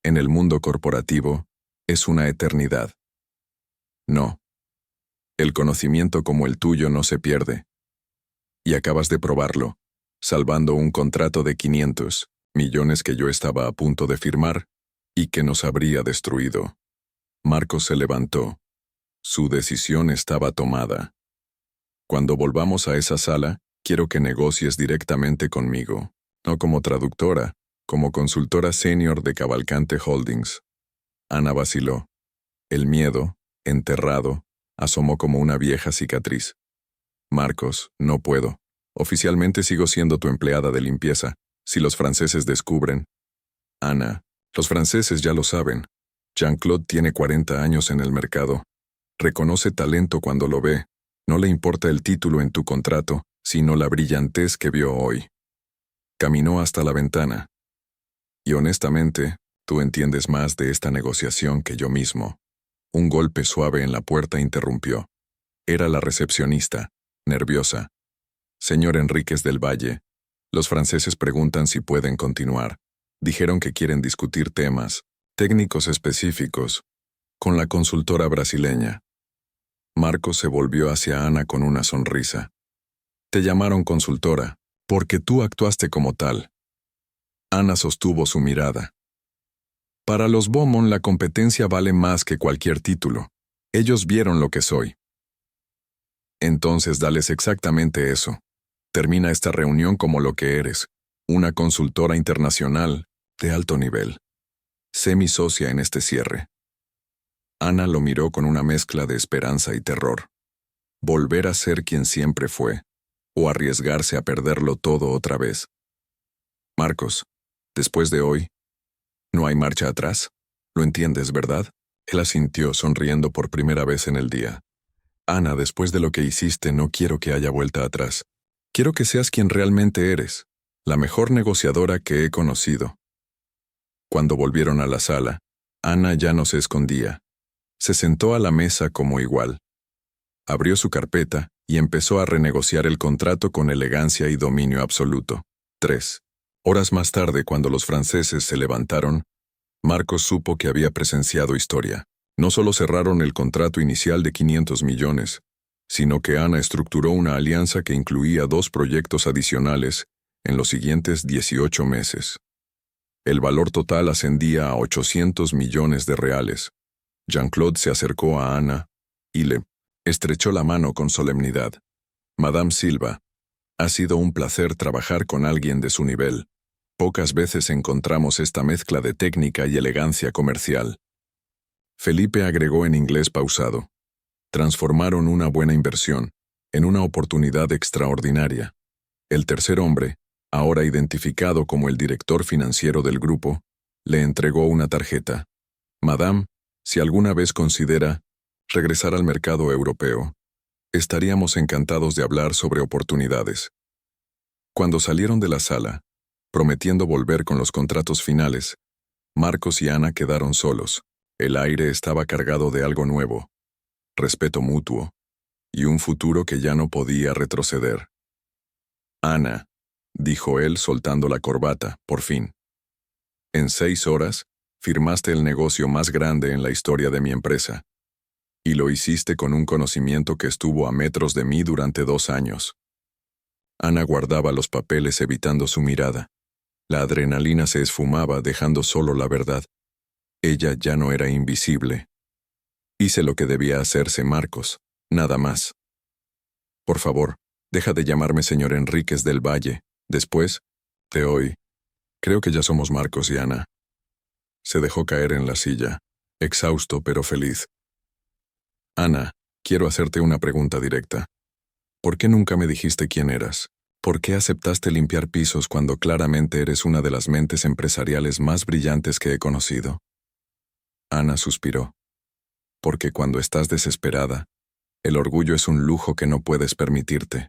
En el mundo corporativo, es una eternidad. No. El conocimiento como el tuyo no se pierde. Y acabas de probarlo, salvando un contrato de 500 millones que yo estaba a punto de firmar y que nos habría destruido. Marcos se levantó. Su decisión estaba tomada. Cuando volvamos a esa sala, quiero que negocies directamente conmigo, no como traductora, como consultora senior de Cavalcante Holdings. Ana vaciló. El miedo, enterrado, asomó como una vieja cicatriz. Marcos, no puedo. Oficialmente sigo siendo tu empleada de limpieza. Si los franceses descubren... Ana, los franceses ya lo saben. Jean-Claude tiene 40 años en el mercado. Reconoce talento cuando lo ve. No le importa el título en tu contrato, sino la brillantez que vio hoy. Caminó hasta la ventana. Y honestamente, tú entiendes más de esta negociación que yo mismo. Un golpe suave en la puerta interrumpió. Era la recepcionista, nerviosa. Señor Enríquez del Valle, los franceses preguntan si pueden continuar. Dijeron que quieren discutir temas técnicos específicos con la consultora brasileña. Marcos se volvió hacia Ana con una sonrisa. Te llamaron consultora, porque tú actuaste como tal. Ana sostuvo su mirada. Para los Beaumont la competencia vale más que cualquier título. Ellos vieron lo que soy. Entonces dales exactamente eso. Termina esta reunión como lo que eres, una consultora internacional de alto nivel. Sé mi socia en este cierre. Ana lo miró con una mezcla de esperanza y terror. Volver a ser quien siempre fue, o arriesgarse a perderlo todo otra vez. Marcos, después de hoy, ¿no hay marcha atrás? ¿Lo entiendes, verdad? Él asintió, sonriendo por primera vez en el día. Ana, después de lo que hiciste, no quiero que haya vuelta atrás. Quiero que seas quien realmente eres, la mejor negociadora que he conocido. Cuando volvieron a la sala, Ana ya no se escondía. Se sentó a la mesa como igual. Abrió su carpeta y empezó a renegociar el contrato con elegancia y dominio absoluto. 3 horas más tarde, cuando los franceses se levantaron, Marcos supo que había presenciado historia. No solo cerraron el contrato inicial de 500 millones, sino que Ana estructuró una alianza que incluía 2 proyectos adicionales en los siguientes 18 meses. El valor total ascendía a 800 millones de reales. Jean-Claude se acercó a Ana y le estrechó la mano con solemnidad. Madame Silva, ha sido un placer trabajar con alguien de su nivel. Pocas veces encontramos esta mezcla de técnica y elegancia comercial. Felipe agregó en inglés pausado. Transformaron una buena inversión en una oportunidad extraordinaria. El tercer hombre, ahora identificado como el director financiero del grupo, le entregó una tarjeta. Madame, si alguna vez considera regresar al mercado europeo, estaríamos encantados de hablar sobre oportunidades. Cuando salieron de la sala, prometiendo volver con los contratos finales, Marcos y Ana quedaron solos. El aire estaba cargado de algo nuevo, respeto mutuo, y un futuro que ya no podía retroceder. Ana, dijo él soltando la corbata, por fin. En 6 horas, firmaste el negocio más grande en la historia de mi empresa. Y lo hiciste con un conocimiento que estuvo a metros de mí durante 2 años. Ana guardaba los papeles evitando su mirada. La adrenalina se esfumaba dejando solo la verdad. Ella ya no era invisible. Hice lo que debía hacerse, Marcos, nada más. Por favor, deja de llamarme señor Enríquez del Valle. Después, de hoy, creo que ya somos Marcos y Ana. Se dejó caer en la silla, exhausto pero feliz. Ana, quiero hacerte una pregunta directa. ¿Por qué nunca me dijiste quién eras? ¿Por qué aceptaste limpiar pisos cuando claramente eres una de las mentes empresariales más brillantes que he conocido? Ana suspiró. Porque cuando estás desesperada, el orgullo es un lujo que no puedes permitirte.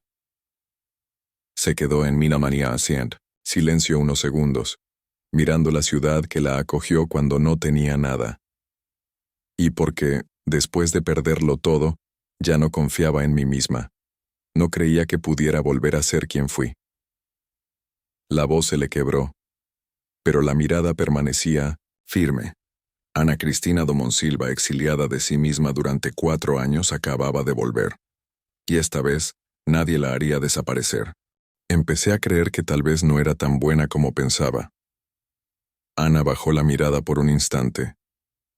Se quedó en Minamania Haciend, silencio unos segundos, mirando la ciudad que la acogió cuando no tenía nada. Y porque, después de perderlo todo, ya no confiaba en mí misma. No creía que pudiera volver a ser quien fui. La voz se le quebró, pero la mirada permanecía firme. Ana Cristina Domonsilva, exiliada de sí misma durante 4 años, acababa de volver. Y esta vez, nadie la haría desaparecer. Empecé a creer que tal vez no era tan buena como pensaba. Ana bajó la mirada por un instante.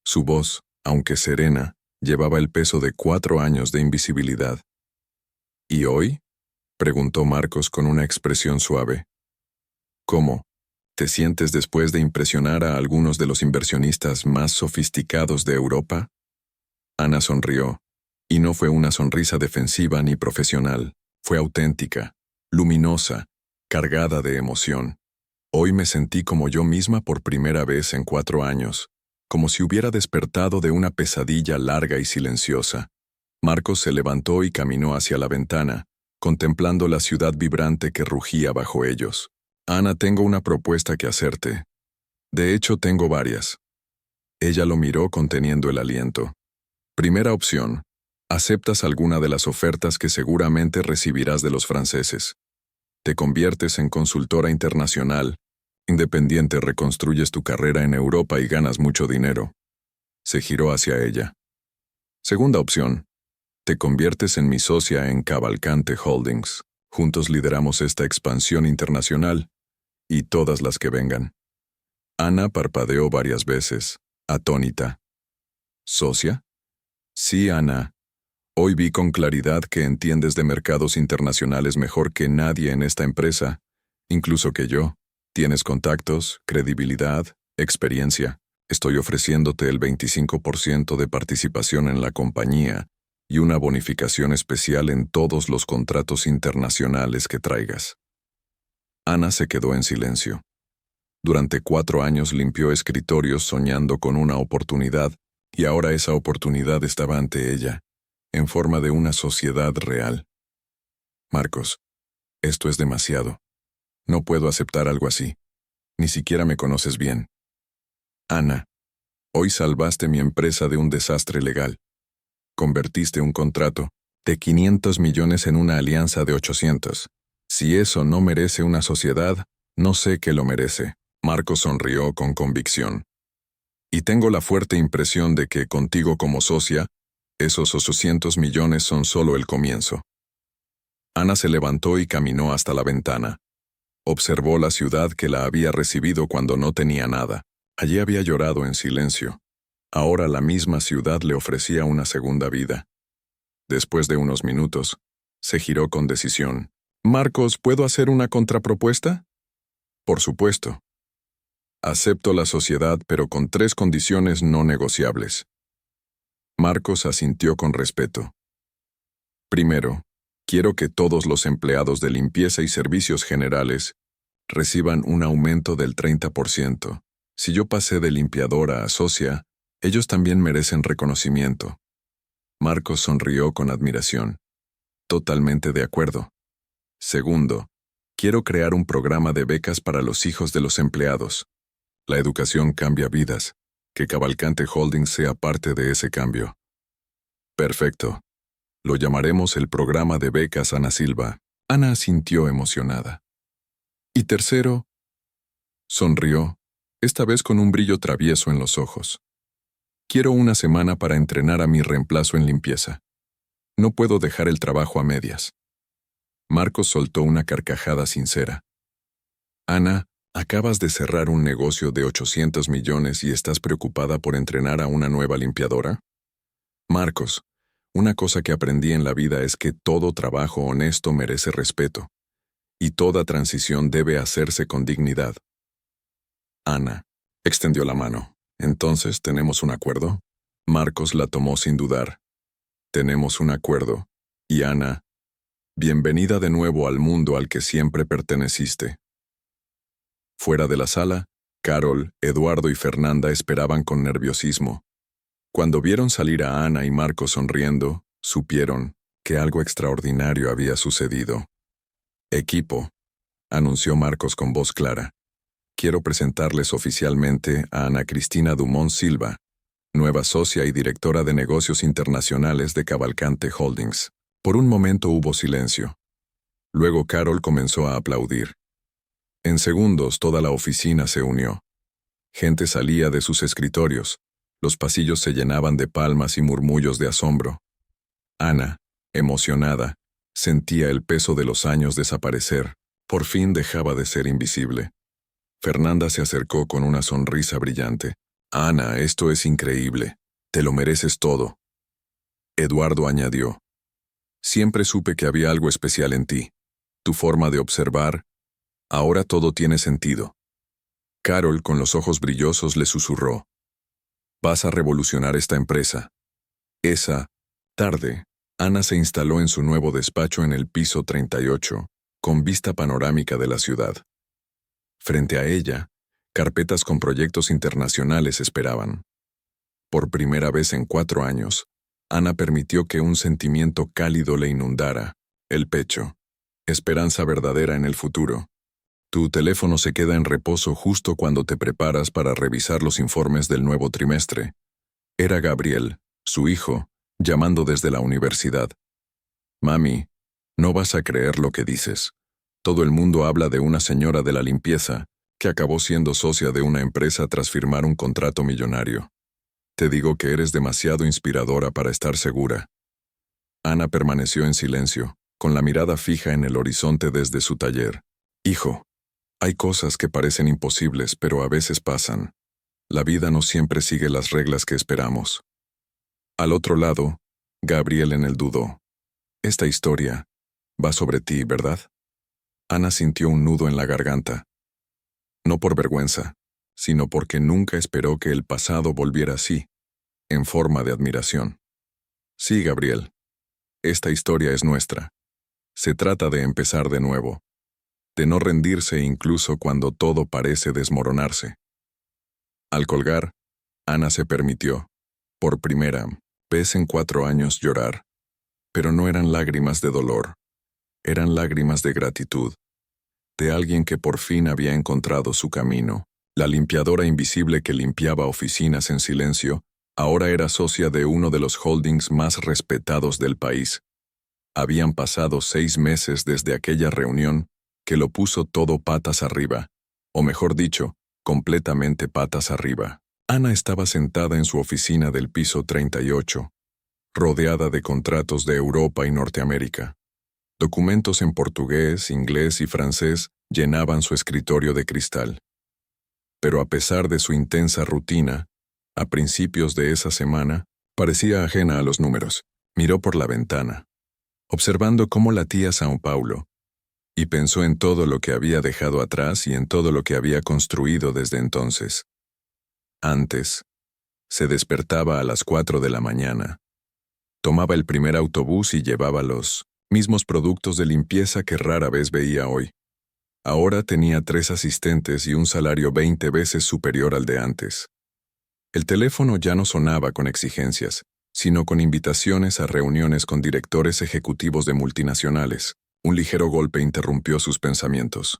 Su voz, aunque serena, llevaba el peso de 4 años de invisibilidad. ¿Y hoy? Preguntó Marcos con una expresión suave. ¿Cómo? ¿Te sientes después de impresionar a algunos de los inversionistas más sofisticados de Europa? Ana sonrió, y no fue una sonrisa defensiva ni profesional, fue auténtica, luminosa, cargada de emoción. Hoy me sentí como yo misma por primera vez en 4 años, como si hubiera despertado de una pesadilla larga y silenciosa. Marcos se levantó y caminó hacia la ventana, contemplando la ciudad vibrante que rugía bajo ellos. Ana, tengo una propuesta que hacerte. De hecho, tengo varias. Ella lo miró conteniendo el aliento. Primera opción. Aceptas alguna de las ofertas que seguramente recibirás de los franceses. Te conviertes en consultora internacional, independiente, reconstruyes tu carrera en Europa y ganas mucho dinero. Se giró hacia ella. Segunda opción. Te conviertes en mi socia en Cavalcante Holdings. Juntos lideramos esta expansión internacional y todas las que vengan. Ana parpadeó varias veces, atónita. ¿Socia? Sí, Ana. Hoy vi con claridad que entiendes de mercados internacionales mejor que nadie en esta empresa, incluso que yo. Tienes contactos, credibilidad, experiencia. Estoy ofreciéndote el 25% de participación en la compañía y una bonificación especial en todos los contratos internacionales que traigas. Ana se quedó en silencio. Durante 4 años limpió escritorios soñando con una oportunidad, y ahora esa oportunidad estaba ante ella, en forma de una sociedad real. Marcos, esto es demasiado. No puedo aceptar algo así. Ni siquiera me conoces bien. Ana, hoy salvaste mi empresa de un desastre legal. Convertiste un contrato de 500 millones en una alianza de 800. Si eso no merece una sociedad, no sé qué lo merece. Marcos sonrió con convicción. Y tengo la fuerte impresión de que contigo como socia, esos 800 millones son solo el comienzo. Ana se levantó y caminó hasta la ventana. Observó la ciudad que la había recibido cuando no tenía nada. Allí había llorado en silencio. Ahora la misma ciudad le ofrecía una segunda vida. Después de unos minutos, se giró con decisión. Marcos, ¿puedo hacer una contrapropuesta? Por supuesto. Acepto la sociedad, pero con 3 condiciones no negociables. Marcos asintió con respeto. Primero, quiero que todos los empleados de limpieza y servicios generales reciban un aumento del 30%. Si yo pasé de limpiadora a socia, ellos también merecen reconocimiento. Marcos sonrió con admiración. Totalmente de acuerdo. Segundo, quiero crear un programa de becas para los hijos de los empleados. La educación cambia vidas. Que Cavalcante Holdings sea parte de ese cambio. Perfecto. Lo llamaremos el programa de becas Ana Silva. Ana asintió emocionada. Y tercero, sonrió, esta vez con un brillo travieso en los ojos. Quiero una semana para entrenar a mi reemplazo en limpieza. No puedo dejar el trabajo a medias. Marcos soltó una carcajada sincera. Ana, acabas de cerrar un negocio de 800 millones y estás preocupada por entrenar a una nueva limpiadora. Marcos, una cosa que aprendí en la vida es que todo trabajo honesto merece respeto. Y toda transición debe hacerse con dignidad. Ana extendió la mano. ¿Entonces tenemos un acuerdo? Marcos la tomó sin dudar. Tenemos un acuerdo. Y Ana, bienvenida de nuevo al mundo al que siempre perteneciste. Fuera de la sala, Carol, Eduardo y Fernanda esperaban con nerviosismo. Cuando vieron salir a Ana y Marcos sonriendo, supieron que algo extraordinario había sucedido. Equipo, anunció Marcos con voz clara. Quiero presentarles oficialmente a Ana Cristina Dumont Silva, nueva socia y directora de negocios internacionales de Cavalcante Holdings. Por un momento hubo silencio. Luego Carol comenzó a aplaudir. En segundos toda la oficina se unió. Gente salía de sus escritorios. Los pasillos se llenaban de palmas y murmullos de asombro. Ana, emocionada, sentía el peso de los años desaparecer. Por fin dejaba de ser invisible. Fernanda se acercó con una sonrisa brillante. Ana, esto es increíble. Te lo mereces todo. Eduardo añadió. Siempre supe que había algo especial en ti. Tu forma de observar. Ahora todo tiene sentido. Carol, con los ojos brillosos, le susurró. Vas a revolucionar esta empresa. Esa tarde, Ana se instaló en su nuevo despacho en el piso 38, con vista panorámica de la ciudad. Frente a ella, carpetas con proyectos internacionales esperaban. Por primera vez en 4 años, Ana permitió que un sentimiento cálido le inundara el pecho. Esperanza verdadera en el futuro. Tu teléfono se queda en reposo justo cuando te preparas para revisar los informes del nuevo trimestre. Era Gabriel, su hijo, llamando desde la universidad. Mami, no vas a creer lo que dices. Todo el mundo habla de una señora de la limpieza que acabó siendo socia de una empresa tras firmar un contrato millonario. Te digo que eres demasiado inspiradora para estar segura. Ana permaneció en silencio, con la mirada fija en el horizonte desde su taller. Hijo, hay cosas que parecen imposibles, pero a veces pasan. La vida no siempre sigue las reglas que esperamos. Al otro lado, Gabriel en el dudó. Esta historia va sobre ti, ¿verdad? Ana sintió un nudo en la garganta. No por vergüenza, sino porque nunca esperó que el pasado volviera así, en forma de admiración. Sí, Gabriel. Esta historia es nuestra. Se trata de empezar de nuevo. De no rendirse incluso cuando todo parece desmoronarse. Al colgar, Ana se permitió, por primera vez en 4 años, llorar. Pero no eran lágrimas de dolor. Eran lágrimas de gratitud. De alguien que por fin había encontrado su camino. La limpiadora invisible que limpiaba oficinas en silencio, ahora era socia de uno de los holdings más respetados del país. Habían pasado 6 meses desde aquella reunión que lo puso todo patas arriba, o mejor dicho, completamente patas arriba. Ana estaba sentada en su oficina del piso 38, rodeada de contratos de Europa y Norteamérica. Documentos en portugués, inglés y francés llenaban su escritorio de cristal. Pero a pesar de su intensa rutina, a principios de esa semana, parecía ajena a los números. Miró por la ventana, observando cómo latía São Paulo, y pensó en todo lo que había dejado atrás y en todo lo que había construido desde entonces. Antes, se despertaba a las 4 de la mañana. Tomaba el primer autobús y llevaba los mismos productos de limpieza que rara vez veía hoy. Ahora tenía 3 asistentes y un salario 20 veces superior al de antes. El teléfono ya no sonaba con exigencias, sino con invitaciones a reuniones con directores ejecutivos de multinacionales. Un ligero golpe interrumpió sus pensamientos.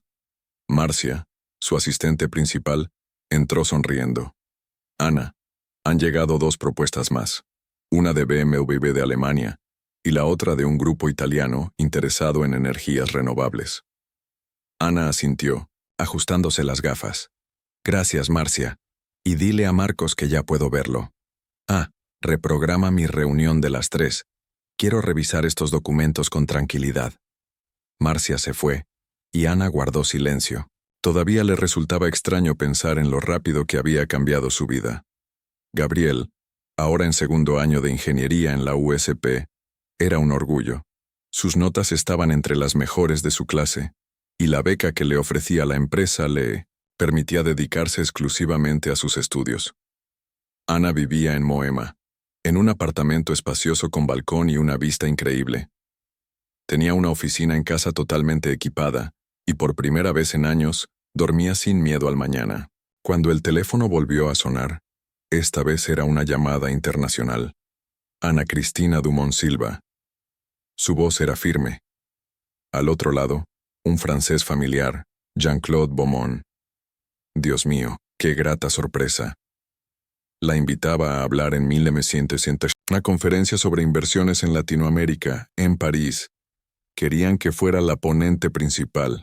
Marcia, su asistente principal, entró sonriendo. Ana, han llegado 2 propuestas más, una de BMW de Alemania y la otra de un grupo italiano interesado en energías renovables. Ana asintió, ajustándose las gafas. Gracias, Marcia. Y dile a Marcos que ya puedo verlo. Reprograma mi reunión de las 3. Quiero revisar estos documentos con tranquilidad. Marcia se fue, y Ana guardó silencio. Todavía le resultaba extraño pensar en lo rápido que había cambiado su vida. Gabriel, ahora en segundo año de ingeniería en la USP, era un orgullo. Sus notas estaban entre las mejores de su clase, y la beca que le ofrecía la empresa le permitía dedicarse exclusivamente a sus estudios. Ana vivía en Moema, en un apartamento espacioso con balcón y una vista increíble. Tenía una oficina en casa totalmente equipada, y por primera vez en años, dormía sin miedo al mañana. Cuando el teléfono volvió a sonar, esta vez era una llamada internacional. Ana Cristina Dumont Silva. Su voz era firme. Al otro lado, un francés familiar, Jean-Claude Beaumont. Dios mío, qué grata sorpresa. La invitaba a hablar en 1900 una conferencia sobre inversiones en Latinoamérica, en París. Querían que fuera la ponente principal.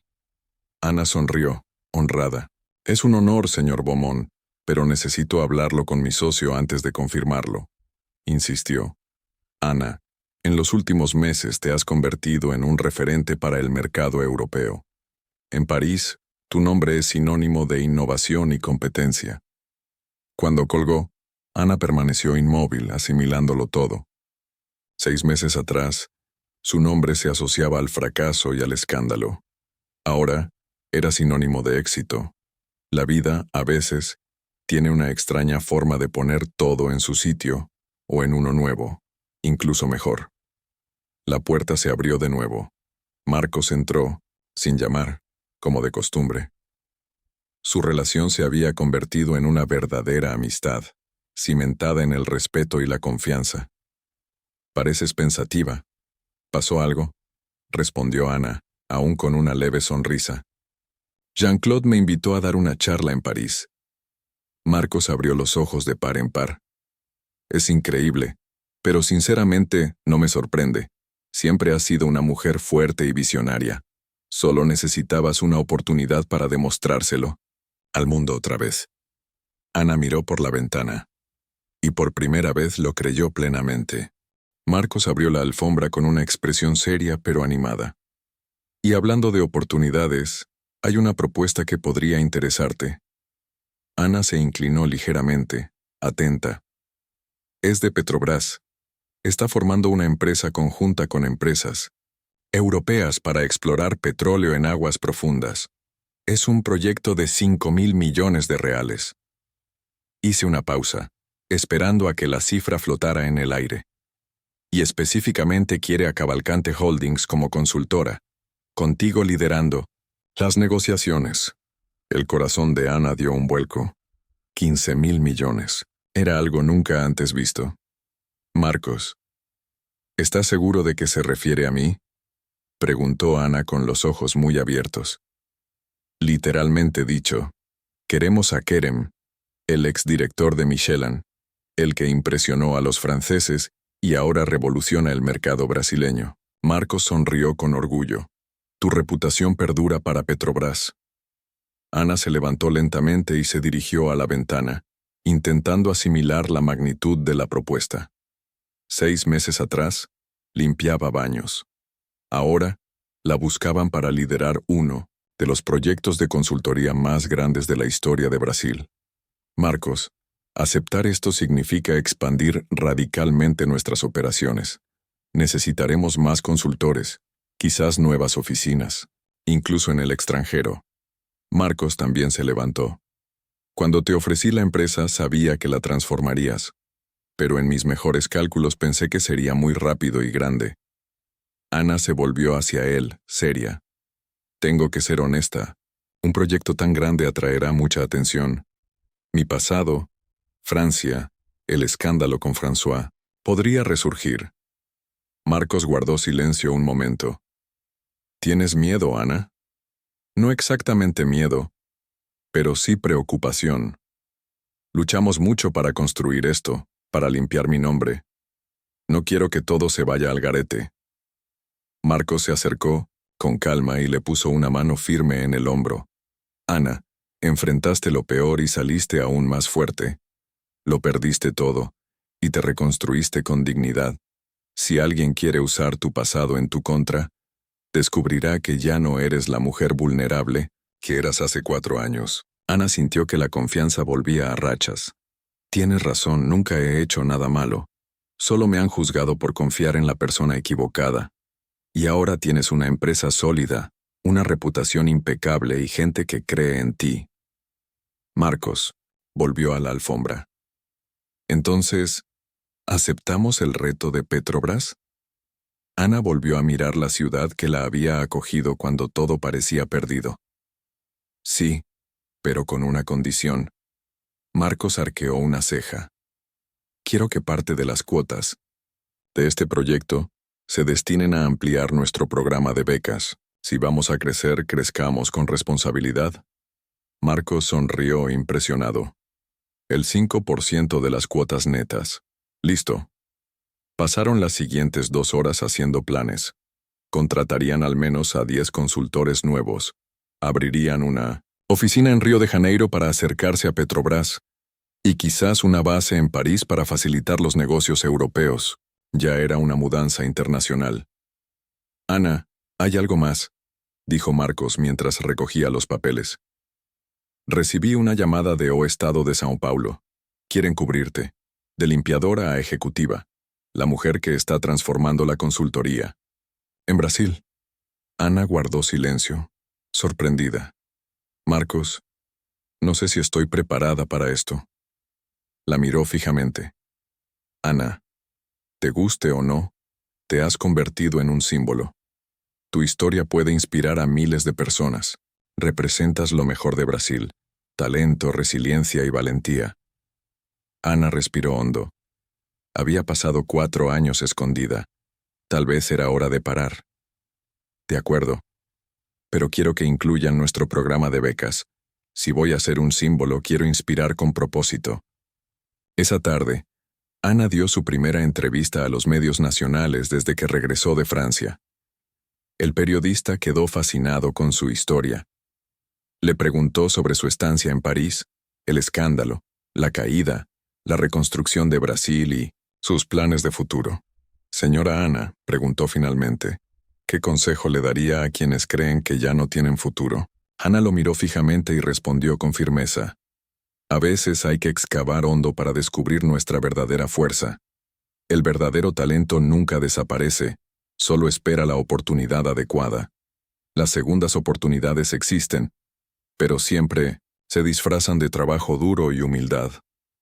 Ana sonrió, honrada. Es un honor, señor Beaumont, pero necesito hablarlo con mi socio antes de confirmarlo. Insistió. Ana, en los últimos meses te has convertido en un referente para el mercado europeo. En París, tu nombre es sinónimo de innovación y competencia. Cuando colgó, Ana permaneció inmóvil, asimilándolo todo. 6 meses atrás, su nombre se asociaba al fracaso y al escándalo. Ahora, era sinónimo de éxito. La vida, a veces, tiene una extraña forma de poner todo en su sitio, o en uno nuevo, incluso mejor. La puerta se abrió de nuevo. Marcos entró, sin llamar, como de costumbre. Su relación se había convertido en una verdadera amistad, cimentada en el respeto y la confianza. Pareces pensativa. ¿Pasó algo?, respondió Ana, aún con una leve sonrisa. Jean-Claude me invitó a dar una charla en París. Marcos abrió los ojos de par en par. Es increíble, pero sinceramente no me sorprende. Siempre has sido una mujer fuerte y visionaria. Solo necesitabas una oportunidad para demostrárselo al mundo otra vez. Ana miró por la ventana, y por primera vez lo creyó plenamente. Marcos abrió la alfombra con una expresión seria pero animada. Y hablando de oportunidades, hay una propuesta que podría interesarte. Ana se inclinó ligeramente, atenta. Es de Petrobras. Está formando una empresa conjunta con empresas europeas para explorar petróleo en aguas profundas. Es un proyecto de 5.000 millones de reales. Hice una pausa, esperando a que la cifra flotara en el aire. Y específicamente quiere a Cavalcante Holdings como consultora, contigo liderando las negociaciones. El corazón de Ana dio un vuelco. 15.000 millones. Era algo nunca antes visto. Marcos, ¿estás seguro de que se refiere a mí?, preguntó Ana con los ojos muy abiertos. Literalmente dicho, queremos a Kerem, el exdirector de Michelin, el que impresionó a los franceses y ahora revoluciona el mercado brasileño. Marcos sonrió con orgullo. Tu reputación perdura para Petrobras. Ana se levantó lentamente y se dirigió a la ventana, intentando asimilar la magnitud de la propuesta. 6 meses atrás, limpiaba baños. Ahora, la buscaban para liderar uno de los proyectos de consultoría más grandes de la historia de Brasil. Marcos, aceptar esto significa expandir radicalmente nuestras operaciones. Necesitaremos más consultores, quizás nuevas oficinas, incluso en el extranjero. Marcos también se levantó. Cuando te ofrecí la empresa sabía que la transformarías, pero en mis mejores cálculos pensé que sería muy rápido y grande. Ana se volvió hacia él, seria. Tengo que ser honesta. Un proyecto tan grande atraerá mucha atención. Mi pasado, Francia, el escándalo con François, podría resurgir. Marcos guardó silencio un momento. ¿Tienes miedo, Ana? No exactamente miedo, pero sí preocupación. Luchamos mucho para construir esto, para limpiar mi nombre. No quiero que todo se vaya al garete. Marcos se acercó, con calma, y le puso una mano firme en el hombro. Ana, enfrentaste lo peor y saliste aún más fuerte. Lo perdiste todo, y te reconstruiste con dignidad. Si alguien quiere usar tu pasado en tu contra, descubrirá que ya no eres la mujer vulnerable que eras hace 4 años. Ana sintió que la confianza volvía a rachas. Tienes razón, nunca he hecho nada malo. Solo me han juzgado por confiar en la persona equivocada. Y ahora tienes una empresa sólida, una reputación impecable y gente que cree en ti. Marcos volvió a la alfombra. Entonces, ¿aceptamos el reto de Petrobras? Ana volvió a mirar la ciudad que la había acogido cuando todo parecía perdido. Sí, pero con una condición. Marcos arqueó una ceja. Quiero que parte de las cuotas de este proyecto se destinen a ampliar nuestro programa de becas. Si vamos a crecer, crezcamos con responsabilidad. Marcos sonrió impresionado. El 5% de las cuotas netas. Listo. Pasaron las siguientes 2 horas haciendo planes. Contratarían al menos a 10 consultores nuevos. Abrirían una oficina en Río de Janeiro para acercarse a Petrobras. Y quizás una base en París para facilitar los negocios europeos. Ya era una mudanza internacional. Ana, hay algo más, dijo Marcos mientras recogía los papeles. Recibí una llamada de O Estado de São Paulo. Quieren cubrirte, de limpiadora a ejecutiva, la mujer que está transformando la consultoría. En Brasil. Ana guardó silencio, sorprendida. Marcos, no sé si estoy preparada para esto. La miró fijamente. Ana, te guste o no, te has convertido en un símbolo. Tu historia puede inspirar a miles de personas. Representas lo mejor de Brasil: talento, resiliencia y valentía. Ana respiró hondo. Había pasado 4 años escondida. Tal vez era hora de parar. De acuerdo. Pero quiero que incluyan nuestro programa de becas. Si voy a ser un símbolo, quiero inspirar con propósito. Esa tarde, Ana dio su primera entrevista a los medios nacionales desde que regresó de Francia. El periodista quedó fascinado con su historia. Le preguntó sobre su estancia en París, el escándalo, la caída, la reconstrucción de Brasil y sus planes de futuro. Señora Ana, preguntó finalmente, ¿qué consejo le daría a quienes creen que ya no tienen futuro? Ana lo miró fijamente y respondió con firmeza. A veces hay que excavar hondo para descubrir nuestra verdadera fuerza. El verdadero talento nunca desaparece, solo espera la oportunidad adecuada. Las segundas oportunidades existen, pero siempre se disfrazan de trabajo duro y humildad.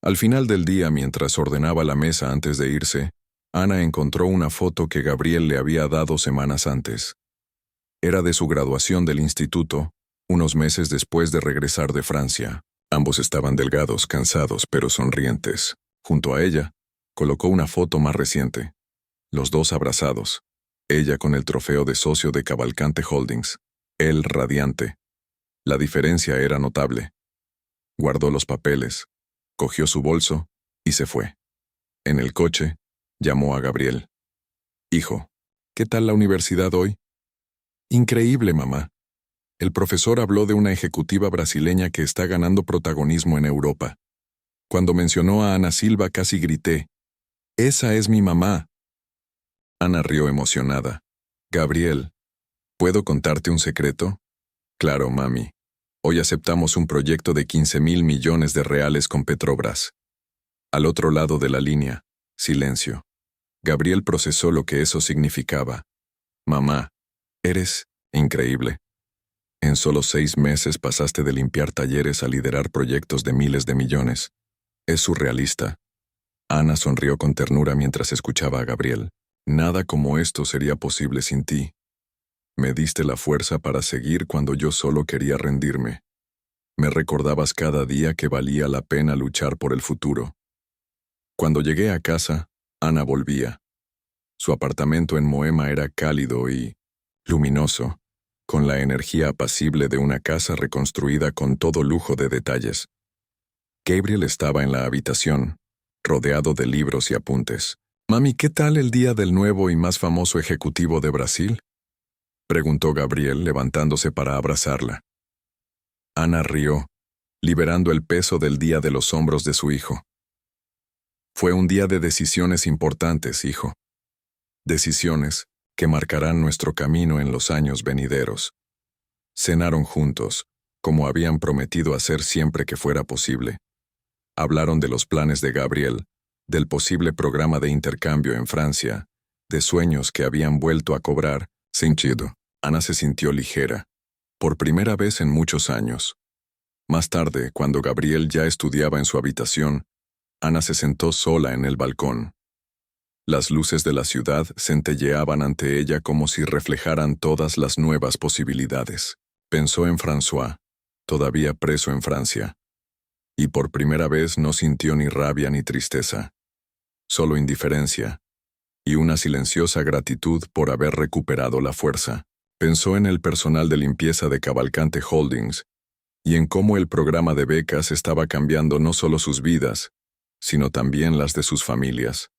Al final del día, mientras ordenaba la mesa antes de irse, Ana encontró una foto que Gabriel le había dado semanas antes. Era de su graduación del instituto, unos meses después de regresar de Francia. Ambos estaban delgados, cansados, pero sonrientes. Junto a ella, colocó una foto más reciente. Los dos abrazados. Ella con el trofeo de socio de Cavalcante Holdings. Él radiante. La diferencia era notable. Guardó los papeles, cogió su bolso y se fue. En el coche, llamó a Gabriel. Hijo, ¿qué tal la universidad hoy? Increíble, mamá. El profesor habló de una ejecutiva brasileña que está ganando protagonismo en Europa. Cuando mencionó a Ana Silva casi grité. ¡Esa es mi mamá! Ana rió emocionada. Gabriel, ¿puedo contarte un secreto? Claro, mami. Hoy aceptamos un proyecto de 15.000 millones de reales con Petrobras. Al otro lado de la línea, silencio. Gabriel procesó lo que eso significaba. Mamá, eres increíble. En solo 6 meses pasaste de limpiar talleres a liderar proyectos de miles de millones. Es surrealista. Ana sonrió con ternura mientras escuchaba a Gabriel. Nada como esto sería posible sin ti. Me diste la fuerza para seguir cuando yo solo quería rendirme. Me recordabas cada día que valía la pena luchar por el futuro. Cuando llegué a casa, Ana volvía. Su apartamento en Moema era cálido y luminoso, con la energía apacible de una casa reconstruida con todo lujo de detalles. Gabriel estaba en la habitación, rodeado de libros y apuntes. «Mami, ¿qué tal el día del nuevo y más famoso ejecutivo de Brasil?», preguntó Gabriel levantándose para abrazarla. Ana rió, liberando el peso del día de los hombros de su hijo. «Fue un día de decisiones importantes, hijo. Decisiones que marcarán nuestro camino en los años venideros». Cenaron juntos, como habían prometido hacer siempre que fuera posible. Hablaron de los planes de Gabriel, del posible programa de intercambio en Francia, de sueños que habían vuelto a cobrar sentido. Ana se sintió ligera, por primera vez en muchos años. Más tarde, cuando Gabriel ya estudiaba en su habitación, Ana se sentó sola en el balcón. Las luces de la ciudad centelleaban ante ella como si reflejaran todas las nuevas posibilidades. Pensó en François, todavía preso en Francia, y por primera vez no sintió ni rabia ni tristeza, solo indiferencia, y una silenciosa gratitud por haber recuperado la fuerza. Pensó en el personal de limpieza de Cavalcante Holdings, y en cómo el programa de becas estaba cambiando no solo sus vidas, sino también las de sus familias.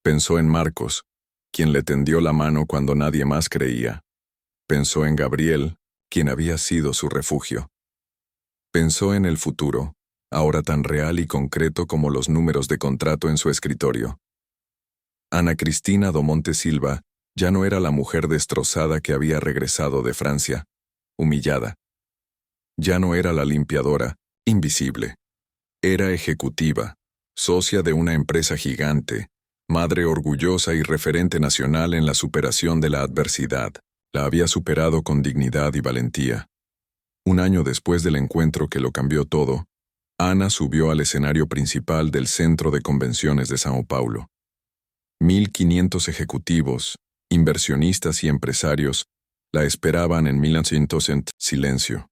Pensó en Marcos, quien le tendió la mano cuando nadie más creía. Pensó en Gabriel, quien había sido su refugio. Pensó en el futuro, ahora tan real y concreto como los números de contrato en su escritorio. Ana Cristina do Monte Silva ya no era la mujer destrozada que había regresado de Francia, humillada. Ya no era la limpiadora, invisible. Era ejecutiva, socia de una empresa gigante, madre orgullosa y referente nacional en la superación de la adversidad. La había superado con dignidad y valentía. Un año después del encuentro que lo cambió todo, Ana subió al escenario principal del Centro de Convenciones de São Paulo. 1.500 ejecutivos, inversionistas y empresarios la esperaban en 1900 en silencio.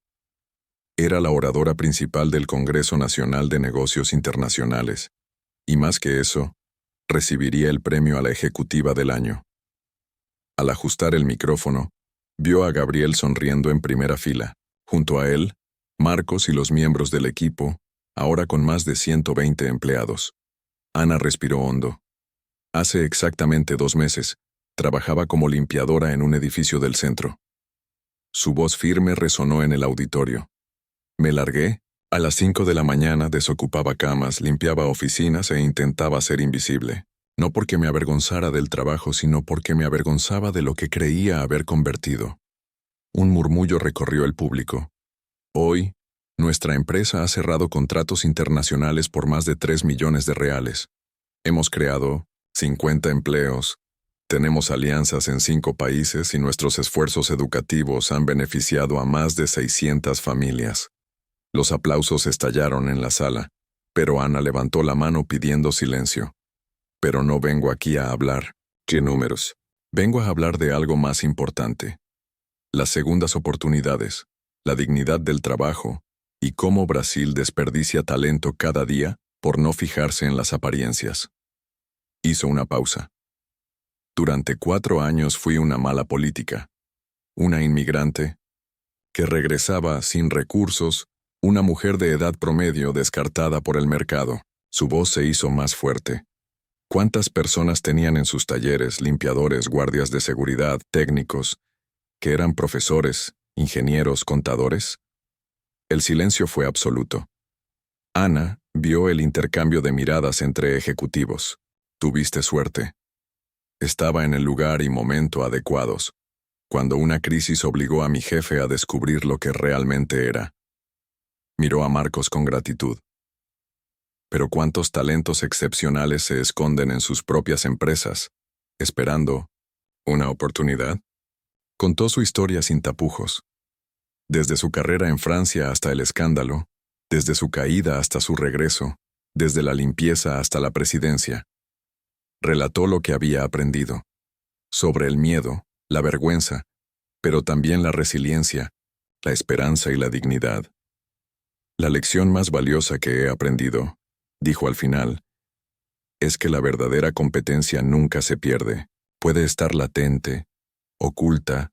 Era la oradora principal del Congreso Nacional de Negocios Internacionales, y más que eso, recibiría el premio a la ejecutiva del año. Al ajustar el micrófono, vio a Gabriel sonriendo en primera fila. Junto a él, Marcos y los miembros del equipo, ahora con más de 120 empleados. Ana respiró hondo. Hace exactamente 2 meses, trabajaba como limpiadora en un edificio del centro. Su voz firme resonó en el auditorio. Me largué. A las 5 de la mañana desocupaba camas, limpiaba oficinas e intentaba ser invisible. No porque me avergonzara del trabajo, sino porque me avergonzaba de lo que creía haber convertido. Un murmullo recorrió el público. Hoy, nuestra empresa ha cerrado contratos internacionales por más de 3 millones de reales. Hemos creado 50 empleos. Tenemos alianzas en 5 países y nuestros esfuerzos educativos han beneficiado a más de 600 familias. Los aplausos estallaron en la sala, pero Ana levantó la mano pidiendo silencio. Pero no vengo aquí a hablar. ¿Qué números? Vengo a hablar de algo más importante. Las segundas oportunidades, la dignidad del trabajo y cómo Brasil desperdicia talento cada día por no fijarse en las apariencias. Hizo una pausa. Durante 4 años fui una mala política. Una inmigrante que regresaba sin recursos, una mujer de edad promedio descartada por el mercado. Su voz se hizo más fuerte. ¿Cuántas personas tenían en sus talleres limpiadores, guardias de seguridad, técnicos, que eran profesores, ingenieros, contadores? El silencio fue absoluto. Ana vio el intercambio de miradas entre ejecutivos. Tuviste suerte. Estaba en el lugar y momento adecuados, cuando una crisis obligó a mi jefe a descubrir lo que realmente era. Miró a Marcos con gratitud. Pero cuántos talentos excepcionales se esconden en sus propias empresas, esperando una oportunidad. Contó su historia sin tapujos. Desde su carrera en Francia hasta el escándalo, desde su caída hasta su regreso, desde la limpieza hasta la presidencia. Relató lo que había aprendido. Sobre el miedo, la vergüenza, pero también la resiliencia, la esperanza y la dignidad. La lección más valiosa que he aprendido, dijo al final, es que la verdadera competencia nunca se pierde. Puede estar latente, oculta,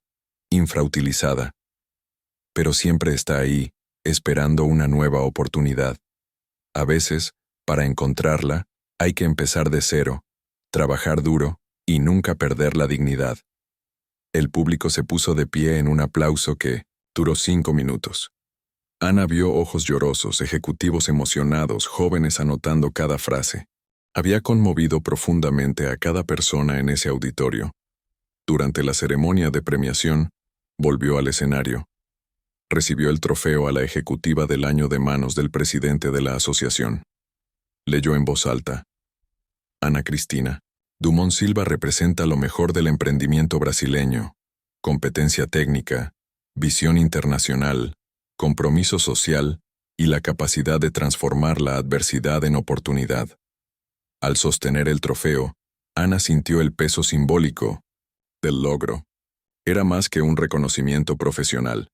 infrautilizada, pero siempre está ahí, esperando una nueva oportunidad. A veces, para encontrarla, hay que empezar de cero, trabajar duro y nunca perder la dignidad. El público se puso de pie en un aplauso que duró 5 minutos. Ana vio ojos llorosos, ejecutivos emocionados, jóvenes anotando cada frase. Había conmovido profundamente a cada persona en ese auditorio. Durante la ceremonia de premiación, volvió al escenario. Recibió el trofeo a la ejecutiva del año de manos del presidente de la asociación. Leyó en voz alta. Ana Cristina, Dumont Silva representa lo mejor del emprendimiento brasileño: competencia técnica, visión internacional, compromiso social y la capacidad de transformar la adversidad en oportunidad. Al sostener el trofeo, Ana sintió el peso simbólico del logro. Era más que un reconocimiento profesional.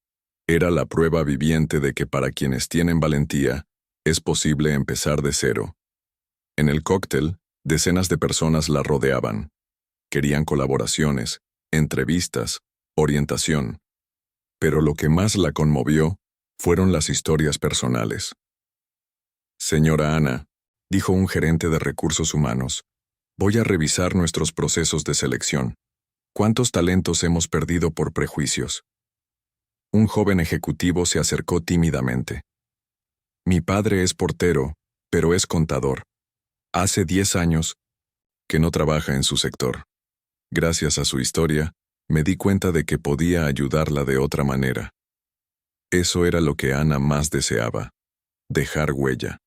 Era la prueba viviente de que para quienes tienen valentía, es posible empezar de cero. En el cóctel, decenas de personas la rodeaban. Querían colaboraciones, entrevistas, orientación. Pero lo que más la conmovió fueron las historias personales. Señora Ana, dijo un gerente de recursos humanos, voy a revisar nuestros procesos de selección. ¿Cuántos talentos hemos perdido por prejuicios? Un joven ejecutivo se acercó tímidamente. Mi padre es portero, pero es contador. Hace 10 años que no trabaja en su sector. Gracias a su historia, me di cuenta de que podía ayudarla de otra manera. Eso era lo que Ana más deseaba: dejar huella.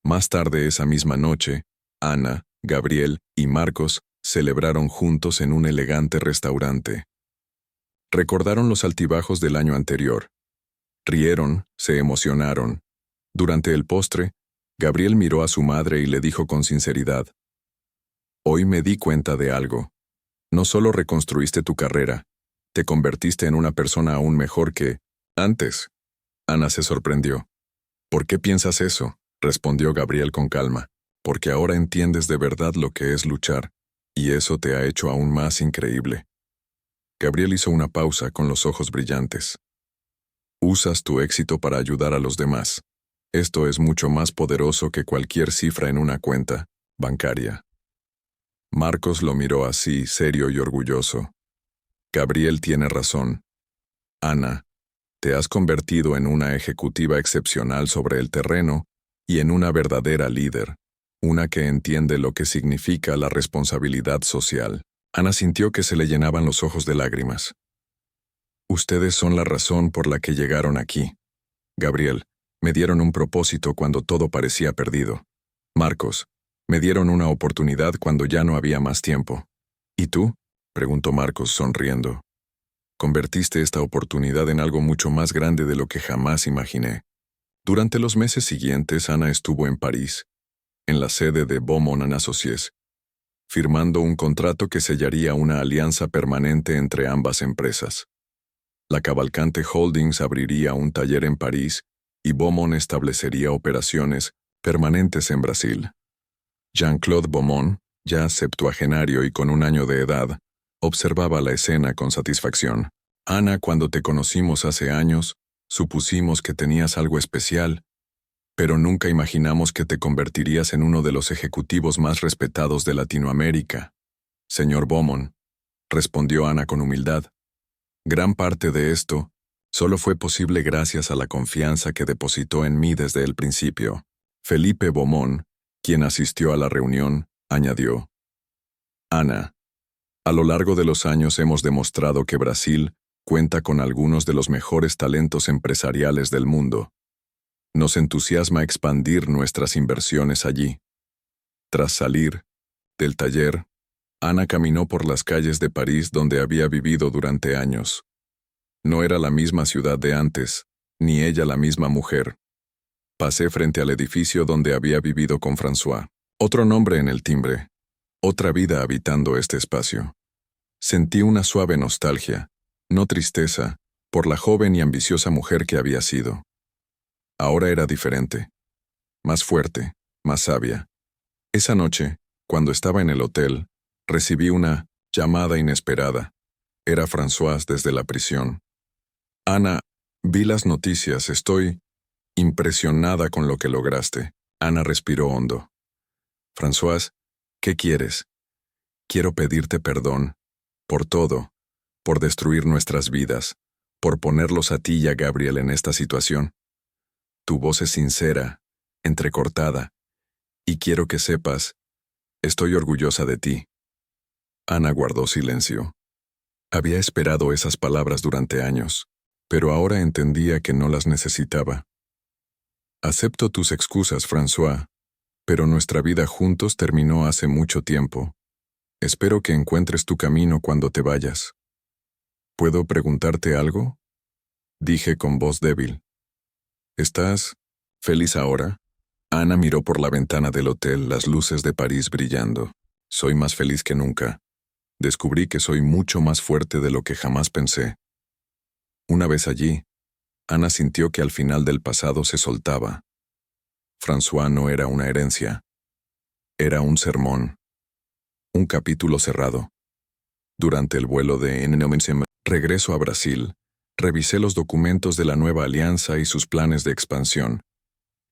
Más tarde esa misma noche, Ana, Gabriel y Marcos celebraron juntos en un elegante restaurante. Recordaron los altibajos del año anterior. Rieron, se emocionaron. Durante el postre, Gabriel miró a su madre y le dijo con sinceridad: Hoy me di cuenta de algo. No solo reconstruiste tu carrera, te convertiste en una persona aún mejor que antes. Ana se sorprendió. ¿Por qué piensas eso?, respondió Gabriel con calma. Porque ahora entiendes de verdad lo que es luchar, y eso te ha hecho aún más increíble. Gabriel hizo una pausa con los ojos brillantes. Usas tu éxito para ayudar a los demás. Esto es mucho más poderoso que cualquier cifra en una cuenta bancaria. Marcos lo miró así, serio y orgulloso. Gabriel tiene razón. Ana, te has convertido en una ejecutiva excepcional sobre el terreno y en una verdadera líder, una que entiende lo que significa la responsabilidad social. Ana sintió que se le llenaban los ojos de lágrimas. Ustedes son la razón por la que llegaron aquí. Gabriel, me dieron un propósito cuando todo parecía perdido. Marcos, me dieron una oportunidad cuando ya no había más tiempo. ¿Y tú?, preguntó Marcos sonriendo. Convertiste esta oportunidad en algo mucho más grande de lo que jamás imaginé. Durante los meses siguientes, Ana estuvo en París, en la sede de Beaumont & Associés, firmando un contrato que sellaría una alianza permanente entre ambas empresas. La Cavalcante Holdings abriría un taller en París y Beaumont establecería operaciones permanentes en Brasil. Jean-Claude Beaumont, ya septuagenario y con 1 año de edad, observaba la escena con satisfacción. Ana, cuando te conocimos hace años, supusimos que tenías algo especial, pero nunca imaginamos que te convertirías en uno de los ejecutivos más respetados de Latinoamérica. Señor Beaumont, respondió Ana con humildad. Gran parte de esto solo fue posible gracias a la confianza que depositó en mí desde el principio. Felipe Beaumont, quien asistió a la reunión, añadió: Ana, a lo largo de los años hemos demostrado que Brasil cuenta con algunos de los mejores talentos empresariales del mundo. Nos entusiasma expandir nuestras inversiones allí. Tras salir del taller, Ana caminó por las calles de París donde había vivido durante años. No era la misma ciudad de antes, ni ella la misma mujer. Pasé frente al edificio donde había vivido con François. Otro nombre en el timbre, otra vida habitando este espacio. Sentí una suave nostalgia, no tristeza, por la joven y ambiciosa mujer que había sido. Ahora era diferente, más fuerte, más sabia. Esa noche, cuando estaba en el hotel, recibí una llamada inesperada. Era François desde la prisión. Ana, vi las noticias, estoy impresionada con lo que lograste. Ana respiró hondo. François, ¿qué quieres? Quiero pedirte perdón, por todo, por destruir nuestras vidas, por ponerlos a ti y a Gabriel en esta situación. Tu voz es sincera, entrecortada, y quiero que sepas, estoy orgullosa de ti. Ana guardó silencio. Había esperado esas palabras durante años, pero ahora entendía que no las necesitaba. Acepto tus excusas, François, pero nuestra vida juntos terminó hace mucho tiempo. Espero que encuentres tu camino cuando te vayas. ¿Puedo preguntarte algo? Dije con voz débil. ¿Estás feliz ahora? Ana miró por la ventana del hotel, las luces de París brillando. Soy más feliz que nunca. Descubrí que soy mucho más fuerte de lo que jamás pensé. Una vez allí, Ana sintió que al final del pasado se soltaba. François no era una herencia. Era un sermón. Un capítulo cerrado. Durante el vuelo de regreso a Brasil, revisé los documentos de la nueva alianza y sus planes de expansión.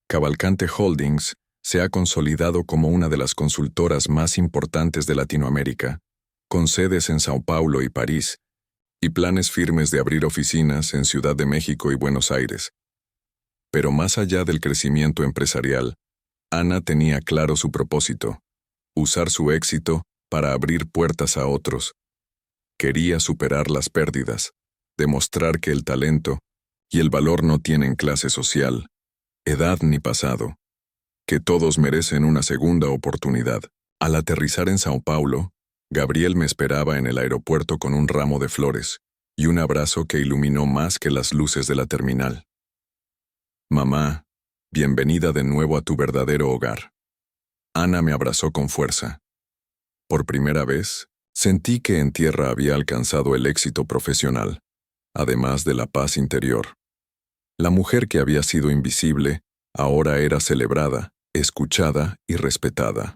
Cavalcante Holdings se ha consolidado como una de las consultoras más importantes de Latinoamérica, con sedes en Sao Paulo y París, y planes firmes de abrir oficinas en Ciudad de México y Buenos Aires. Pero más allá del crecimiento empresarial, Ana tenía claro su propósito: usar su éxito para abrir puertas a otros. Quería superar las pérdidas, demostrar que el talento y el valor no tienen clase social, edad ni pasado, que todos merecen una segunda oportunidad. Al aterrizar en Sao Paulo, Gabriel me esperaba en el aeropuerto con un ramo de flores y un abrazo que iluminó más que las luces de la terminal. Mamá, bienvenida de nuevo a tu verdadero hogar. Ana me abrazó con fuerza. Por primera vez, sentí que en tierra había alcanzado el éxito profesional, además de la paz interior. La mujer que había sido invisible, ahora era celebrada, escuchada y respetada.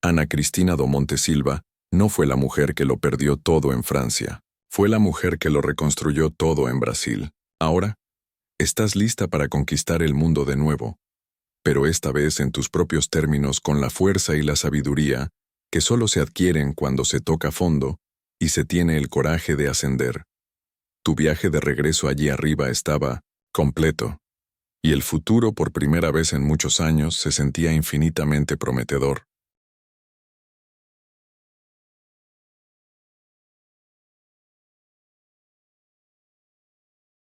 Ana Cristina do Montesilva no fue la mujer que lo perdió todo en Francia, fue la mujer que lo reconstruyó todo en Brasil. Ahora, estás lista para conquistar el mundo de nuevo, pero esta vez en tus propios términos, con la fuerza y la sabiduría que solo se adquieren cuando se toca fondo y se tiene el coraje de ascender. Tu viaje de regreso allí arriba estaba completo, y el futuro por primera vez en muchos años se sentía infinitamente prometedor.